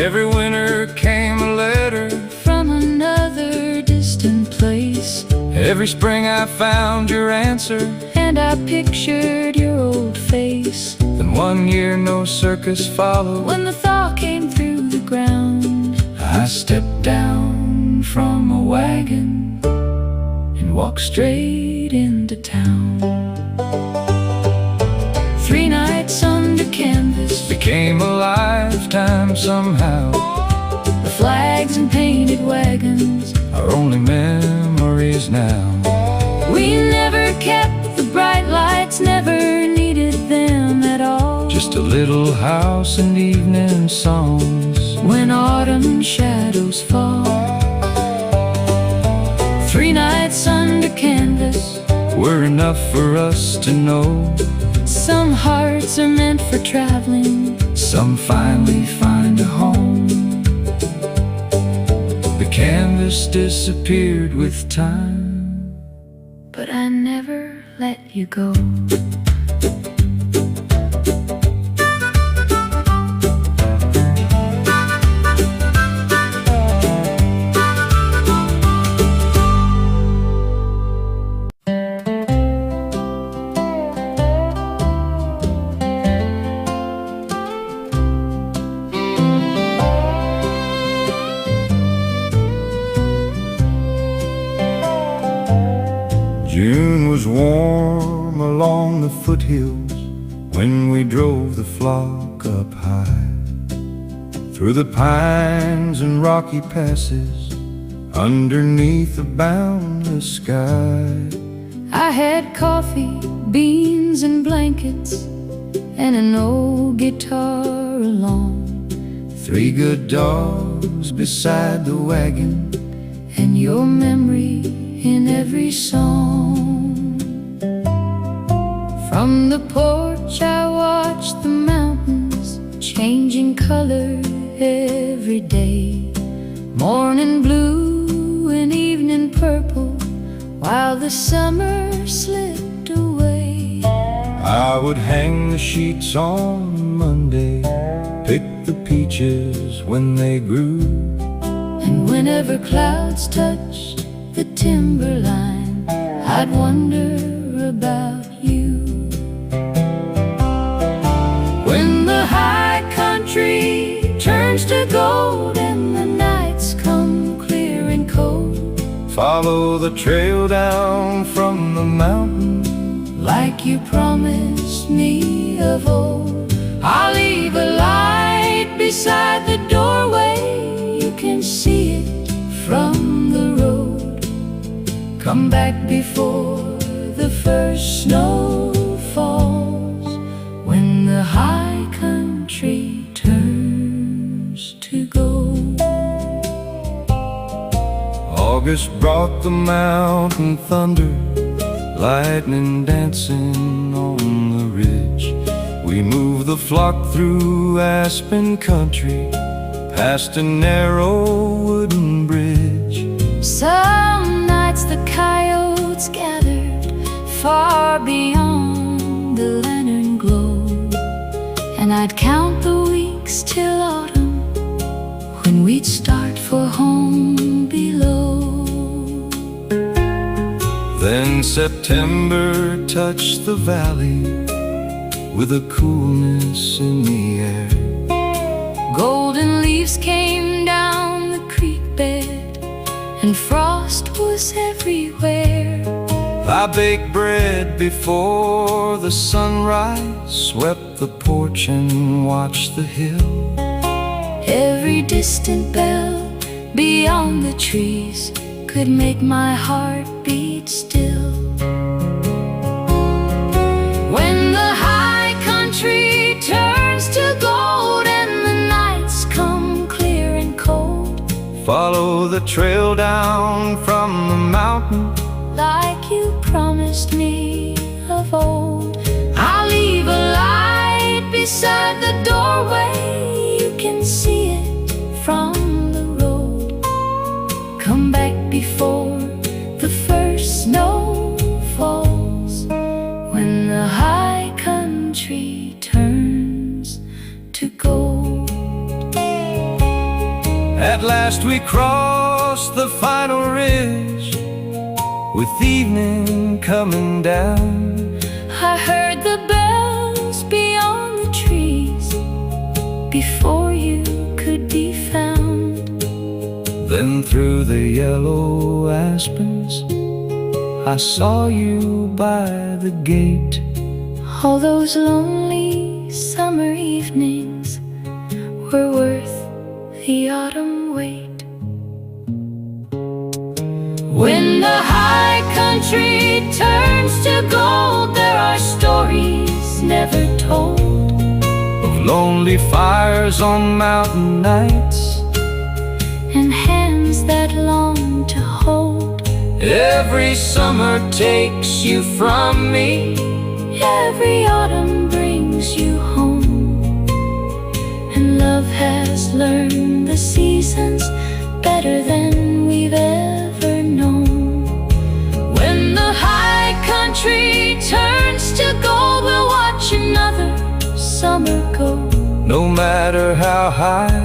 Speaker 1: Every winter came a letter.
Speaker 2: From another distant place,
Speaker 1: Every spring I found your answer.
Speaker 2: and I pictured your old face.
Speaker 5: one year no circus followed.
Speaker 2: When the thaw came through the ground,
Speaker 5: I stepped down from a wagon
Speaker 2: and walked straight into town. 3 nights under canvas
Speaker 5: became a lifetime somehow.
Speaker 2: The flags and painted wagons
Speaker 5: are only memories now.
Speaker 2: We never kept the bright lights, never needed them at all.
Speaker 5: Just a little house and evening songs
Speaker 2: when autumn shadows fall. 3 nights under canvas
Speaker 5: were enough for us to know.
Speaker 2: Some hearts are meant for traveling,
Speaker 5: some finally find a home. The canvas disappeared with time,
Speaker 2: but I never let you go.
Speaker 5: June was warm along the foothills when we drove the flock up high, through the pines and rocky passes, underneath a boundless sky.
Speaker 2: I had coffee, beans and blankets, and an old guitar along.
Speaker 5: 3 good dogs beside the wagon,
Speaker 2: and your memory in every song. From the porch I watched the mountains changing color every day, morning blue and evening purple, while the summer slipped away.
Speaker 5: I would hang the sheets on Monday, pick the peaches when they grew,
Speaker 2: and whenever clouds touched the timberline, I'd wonder about you. When the high country turns to gold and the nights come clear and cold,
Speaker 5: follow the trail down from the mountain
Speaker 2: like you promised me of old. I'll leave a light beside the doorway, you can see it from the road. Come back before the first snow falls, when the high country turns to gold.
Speaker 5: August brought the mountain thunder, lightning dancing on the ridge. We moved the flock through aspen country, past a narrow wooden bridge.
Speaker 2: Some nights the coyotes gathered far beyond the lantern glow, and I'd count the weeks till autumn, when we'd start for home below.
Speaker 5: Then September touched the valley with a coolness in the air.
Speaker 2: Golden leaves came down the creek bed, and frost was everywhere.
Speaker 5: I baked bread before the sunrise, swept the porch and watched the hill.
Speaker 2: Every distant bell beyond the trees could make my heart beat still. When the high country turns to gold and the nights come clear and cold,
Speaker 5: follow the trail down from the mountain
Speaker 2: like you promised me of old. I'll leave a light beside the doorway, you can see it from the road. Come back before the first snow falls, when the high country turns to gold.
Speaker 5: At last we crossed the final ridge, with evening coming down.
Speaker 2: I heard the bells beyond the before you could be found.
Speaker 1: Then through the yellow aspens I saw you by the gate.
Speaker 2: All those lonely summer evenings were worth the autumn wait. When the high country turns to gold, there are stories never told
Speaker 1: Of lonely fires on mountain nights
Speaker 2: and hands that long to hold.
Speaker 1: Every summer takes you from me.
Speaker 2: Every autumn brings you home. And love has learned the seasons better than we've ever known. When the high country turns to gold, we'll watch another summer go.
Speaker 1: No matter how high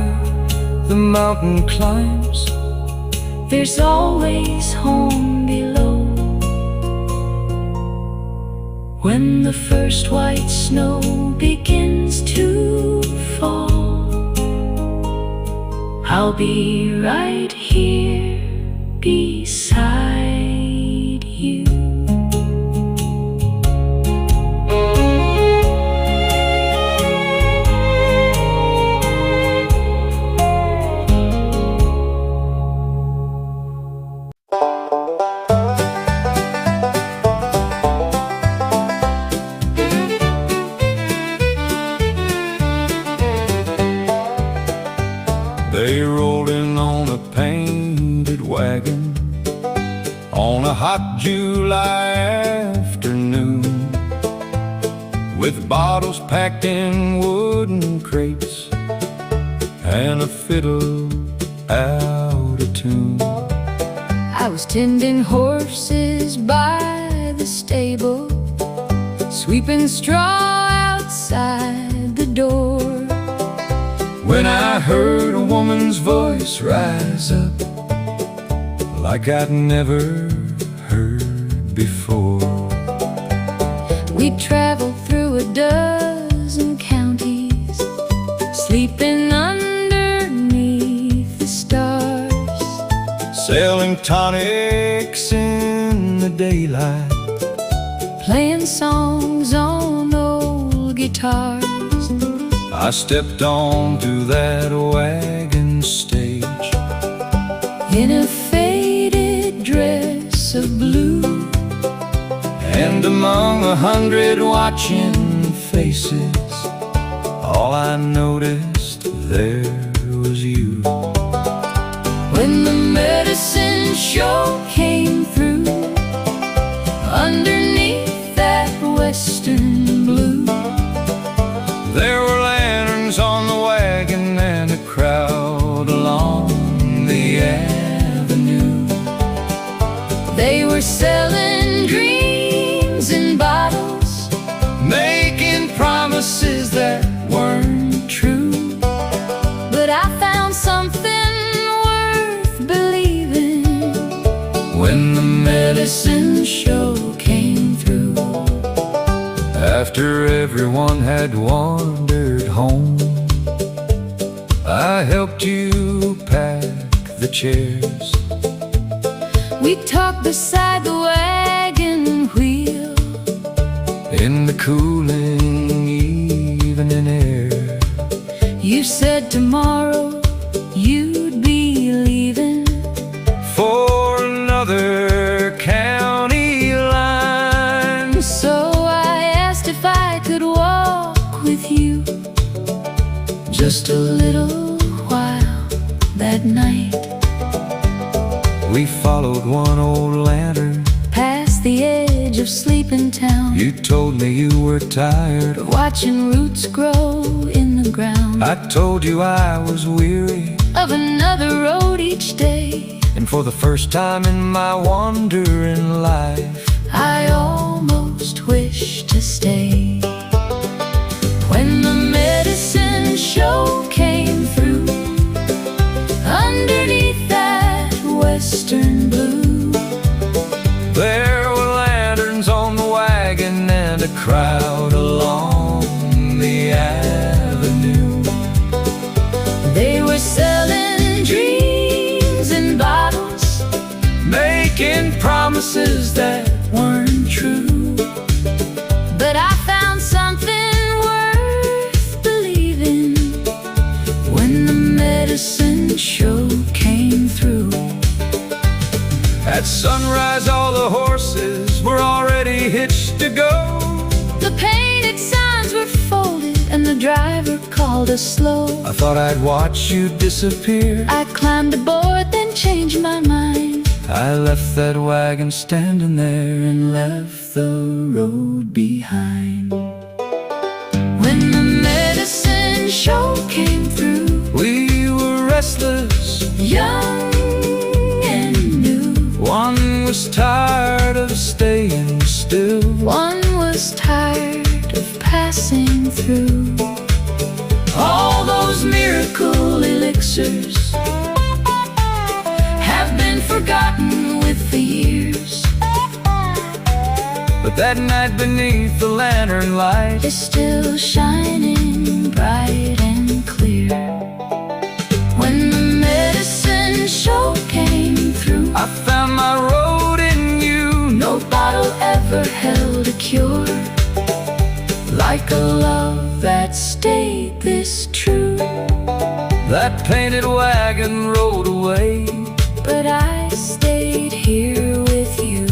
Speaker 1: the mountain climbs,
Speaker 2: There's always home below. When the first white snow begins to fall, I'll be right here beside you.
Speaker 5: They rolled in on a painted wagon on a hot July afternoon, with bottles packed in wooden crates and a fiddle out of tune.
Speaker 2: I was tending horses by the stable, sweeping straw outside the door,
Speaker 1: when I heard a woman's voice rise up like I'd never heard before.
Speaker 2: We traveled through a dozen counties, sleeping underneath the stars,
Speaker 1: Selling tonics in the daylight,
Speaker 2: playing songs on old guitars.
Speaker 1: I stepped onto that wagon stage
Speaker 2: In a faded dress of blue,
Speaker 1: and among 100 watching faces, all I noticed there was you.
Speaker 2: when the medicine show came through, underneath that western blue,
Speaker 1: There were lanterns on the wagon and a crowd along the avenue.
Speaker 2: they were selling dreams in bottles,
Speaker 1: Making promises that weren't true.
Speaker 2: but I found something worth believing
Speaker 1: When the medicine show came through, after everyone had wandered home, I helped you pack the chairs.
Speaker 2: We talked beside the wagon wheel,
Speaker 1: In the cooling evening air,
Speaker 2: you said tomorrow you'd be leaving.
Speaker 1: for another county line.
Speaker 2: So I asked if I could walk with you just a little while that night,
Speaker 1: We followed one old lantern.
Speaker 2: past the edge of sleeping town,
Speaker 1: You told me you were tired.
Speaker 2: watching roots grow in the ground,
Speaker 1: I told you I was weary,
Speaker 2: of another road each day.
Speaker 1: and for the first time in my wandering life,
Speaker 2: I almost wish to stay. When the medicine show came through, underneath that western blue,
Speaker 1: there were lanterns on the wagon and a crowd along the avenue. promises that weren't true.
Speaker 2: But I found something worth believing when the medicine show came through.
Speaker 1: At sunrise all the horses were already hitched to go.
Speaker 2: The painted signs were folded and the driver called us slow.
Speaker 1: I thought I'd watch you disappear.
Speaker 2: I climbed aboard, then changed my mind.
Speaker 1: I left that wagon standing there and left the road behind.
Speaker 2: When the medicine show came through,
Speaker 1: We were restless,
Speaker 2: young and new.
Speaker 1: one was tired of staying still.
Speaker 2: One was tired of passing through.
Speaker 1: All those miracle elixirs
Speaker 2: Have been forgotten with the years.
Speaker 1: But that night beneath the lantern light,
Speaker 2: Is still shining bright and clear. When the medicine show came through,
Speaker 1: I found my road in you.
Speaker 2: no bottle ever held a cure like a love that stayed this true.
Speaker 1: That painted wagon rolled away.
Speaker 2: But I stayed here with you.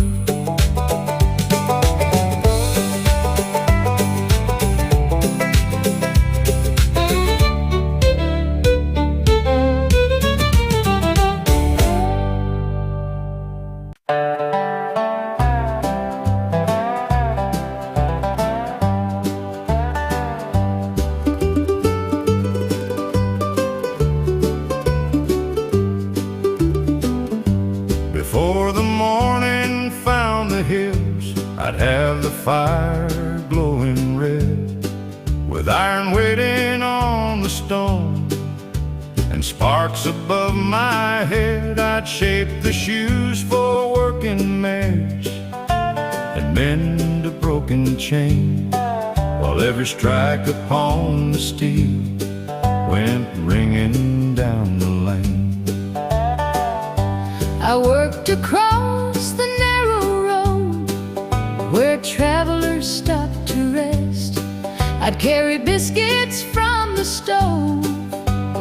Speaker 5: Before the morning found the hills, I'd have the fire glowing red, with iron waiting on the stone and sparks above my head. I'd shape the shoes for working mares and mend a broken chain, while every strike upon the steel went ringing down the lane.
Speaker 2: I worked across the narrow road where travelers stopped to rest. I'd carry biscuits from the stove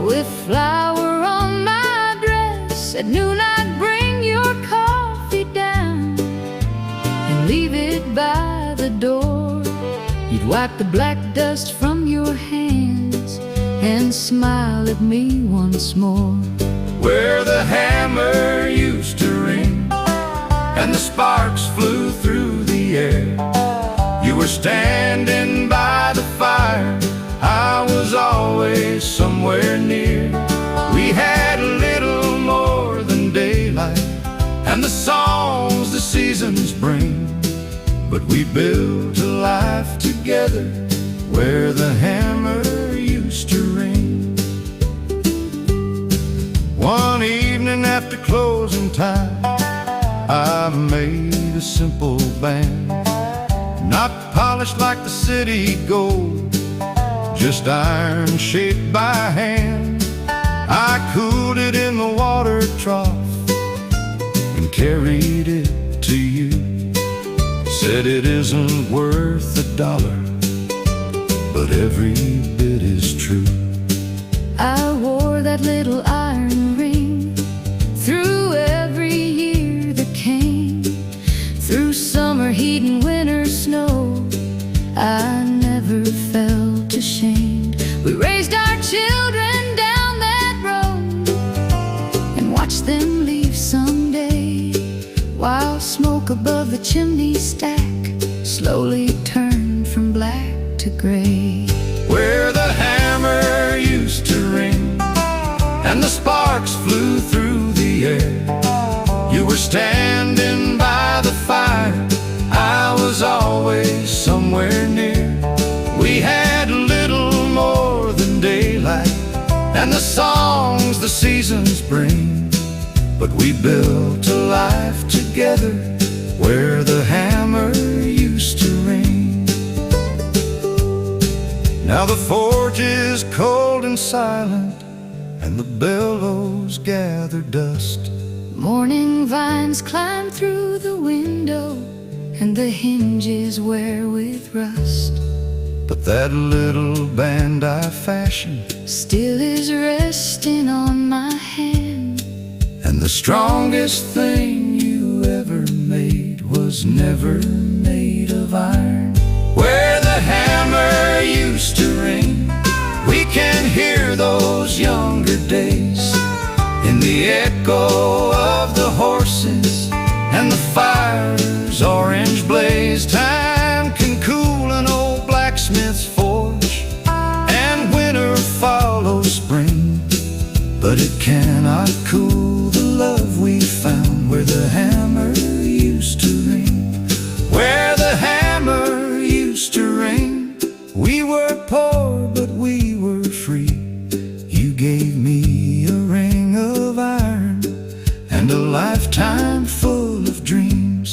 Speaker 2: with flour on my dress. At noon I'd bring your coffee down and leave it by the door. You'd wipe the black dust from your hands and smile at me once more.
Speaker 1: Where the hammer used to ring and the sparks flew through the air, you were standing by the fire. I was always somewhere near. We had little more than daylight and the songs the seasons bring, but we built a life together where the hammer used to ring. One evening after closing time, I made a simple band, not polished like the city gold, just iron shaped by hand. I cooled it in the water trough and carried it to you. Said it isn't worth $1, but every bit is true.
Speaker 2: I wore that little iron ring through every year that came, through summer heat and winter snow. I never felt ashamed. We raised our children down that road and watched them leave someday, while smoke above the chimney stack slowly turned from black to gray.
Speaker 1: Where the hammer used to ring and the sparks flew through the air, you were standing by the fire. I was always somewhere near. We had little more than daylight and the songs the seasons bring, but we built a life together where the hammer used to ring. Now the forge is cold and silent and the bellows gather dust,
Speaker 2: Morning vines climb through the window, and the hinges wear with rust.
Speaker 5: But that little band I fashioned
Speaker 2: Still is resting on my hand.
Speaker 5: and the strongest thing you ever made was never made of iron. Where the hammer used to ring, we can hear those younger days in the echo of the horses and the fire's orange blaze. Time can cool an old blacksmith's forge, and winter follows spring, but it cannot cool the love we found where the hammer used to ring. Where the hammer used to ring, we were poor but we were free. You gave me a ring of iron and a lifetime full of dreams.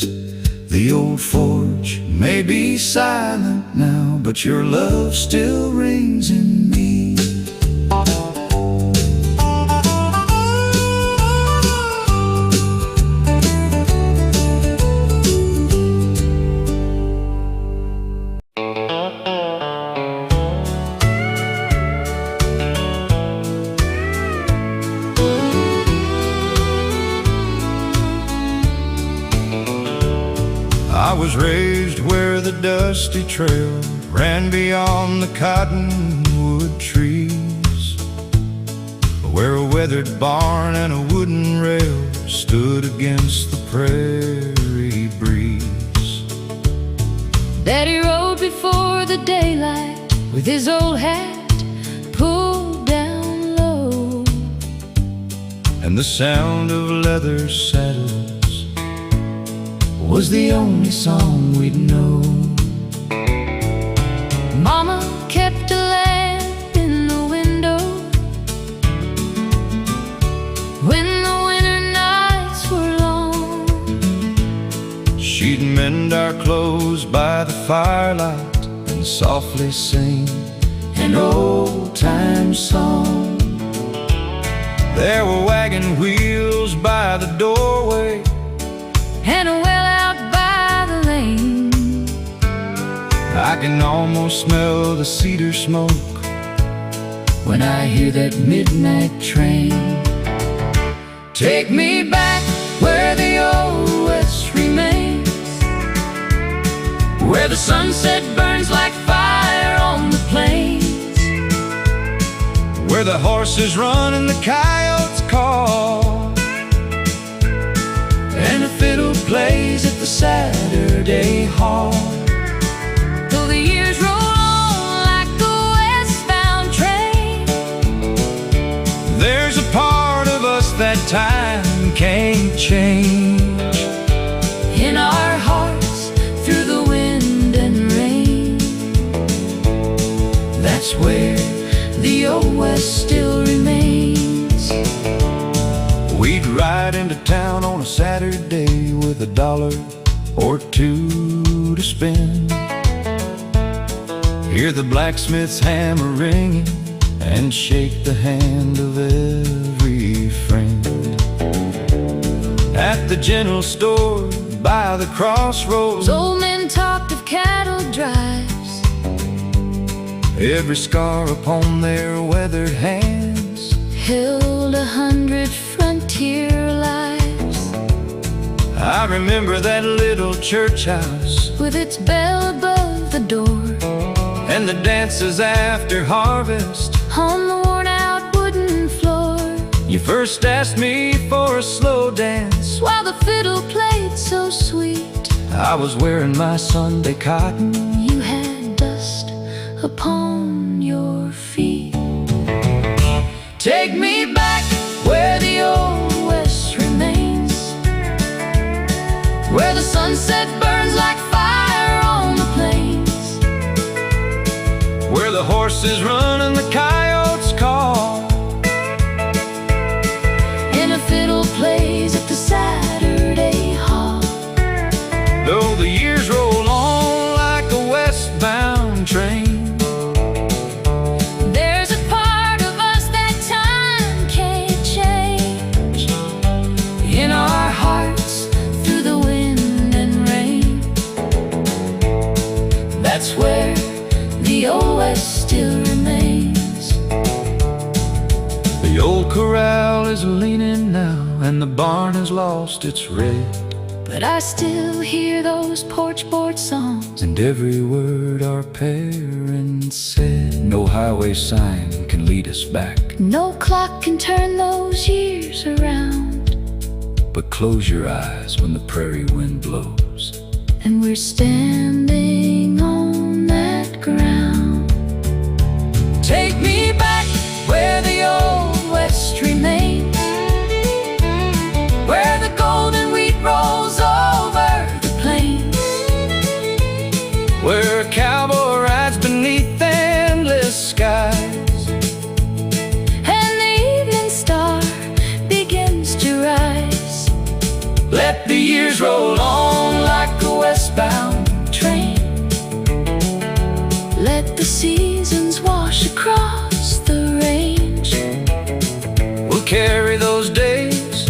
Speaker 5: The old forge may be silent now, but your love still rings in me. I was raised where the dusty trail ran beyond the cottonwood trees, where a weathered barn and a wooden rail stood against the prairie breeze.
Speaker 2: Daddy rode before the daylight with his old hat pulled down low,
Speaker 5: And the sound of leather saddles was the only song we'd know.
Speaker 2: Mama kept a lamp in the window when the winter nights were long.
Speaker 5: She'd mend our clothes by the firelight and softly sing an old-time song. There were wagon wheels by the doorway
Speaker 2: And a well out by the lane.
Speaker 5: I can almost smell the cedar smoke
Speaker 2: When I hear that midnight train,
Speaker 5: take me back
Speaker 2: where the old west remains,
Speaker 5: where the sunset burns like fire on the plains, where the horses run and the coyotes call, and a fiddle plays at the Saturday hall.
Speaker 2: though the years roll on like a westbound train.
Speaker 5: There's a part of us that time can't change.
Speaker 2: In our hearts through the wind and rain,
Speaker 5: That's where
Speaker 2: the old west still remains.
Speaker 5: we'd ride into town on a Saturday with $1 or $2 to spend. Hear the blacksmith's hammer ringing and shake the hand of every friend. At the general store by the crossroads,
Speaker 2: Old men talked of cattle drives,
Speaker 5: every scar upon their weathered hands
Speaker 2: held 100 frontier lives,
Speaker 5: I remember that little church house
Speaker 2: with its bell above the door,
Speaker 5: and the dances after harvest.
Speaker 2: on the worn out wooden floor,
Speaker 5: You first asked me for a slow dance
Speaker 2: while the fiddle played so sweet.
Speaker 5: I was wearing my Sunday cotton.
Speaker 2: You had dust upon your feet.
Speaker 5: Take me back
Speaker 2: Where the old west remains,
Speaker 5: where the sunset burns like fire on the plains, where the horses run and the coyotes call,
Speaker 2: and a fiddle plays at the Saturday hall.
Speaker 5: though the years roll on like a westbound train.
Speaker 2: There's a part of us that time can't change.
Speaker 5: In and the barn has lost its red.
Speaker 2: But I still hear those porch board songs.
Speaker 5: And every word our parents said. No highway sign can lead us back,
Speaker 2: No clock can turn those years around.
Speaker 5: but close your eyes when the prairie wind blows.
Speaker 2: And we're standing on that ground.
Speaker 1: Take me back where the old West remains, where the golden wheat rolls over the plains,
Speaker 5: Where a cowboy rides beneath endless skies,
Speaker 2: And the evening star begins to rise.
Speaker 1: let the years roll on like a westbound train.
Speaker 2: Let the seasons wash across the range
Speaker 5: we'll carry those days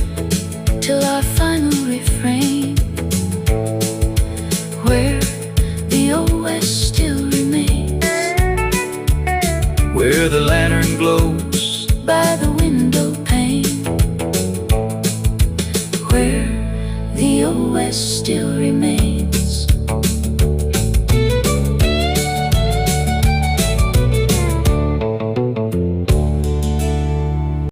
Speaker 2: till our final refrain, where the old West still remains,
Speaker 5: where the lantern glows
Speaker 2: by the window pane, where the old West still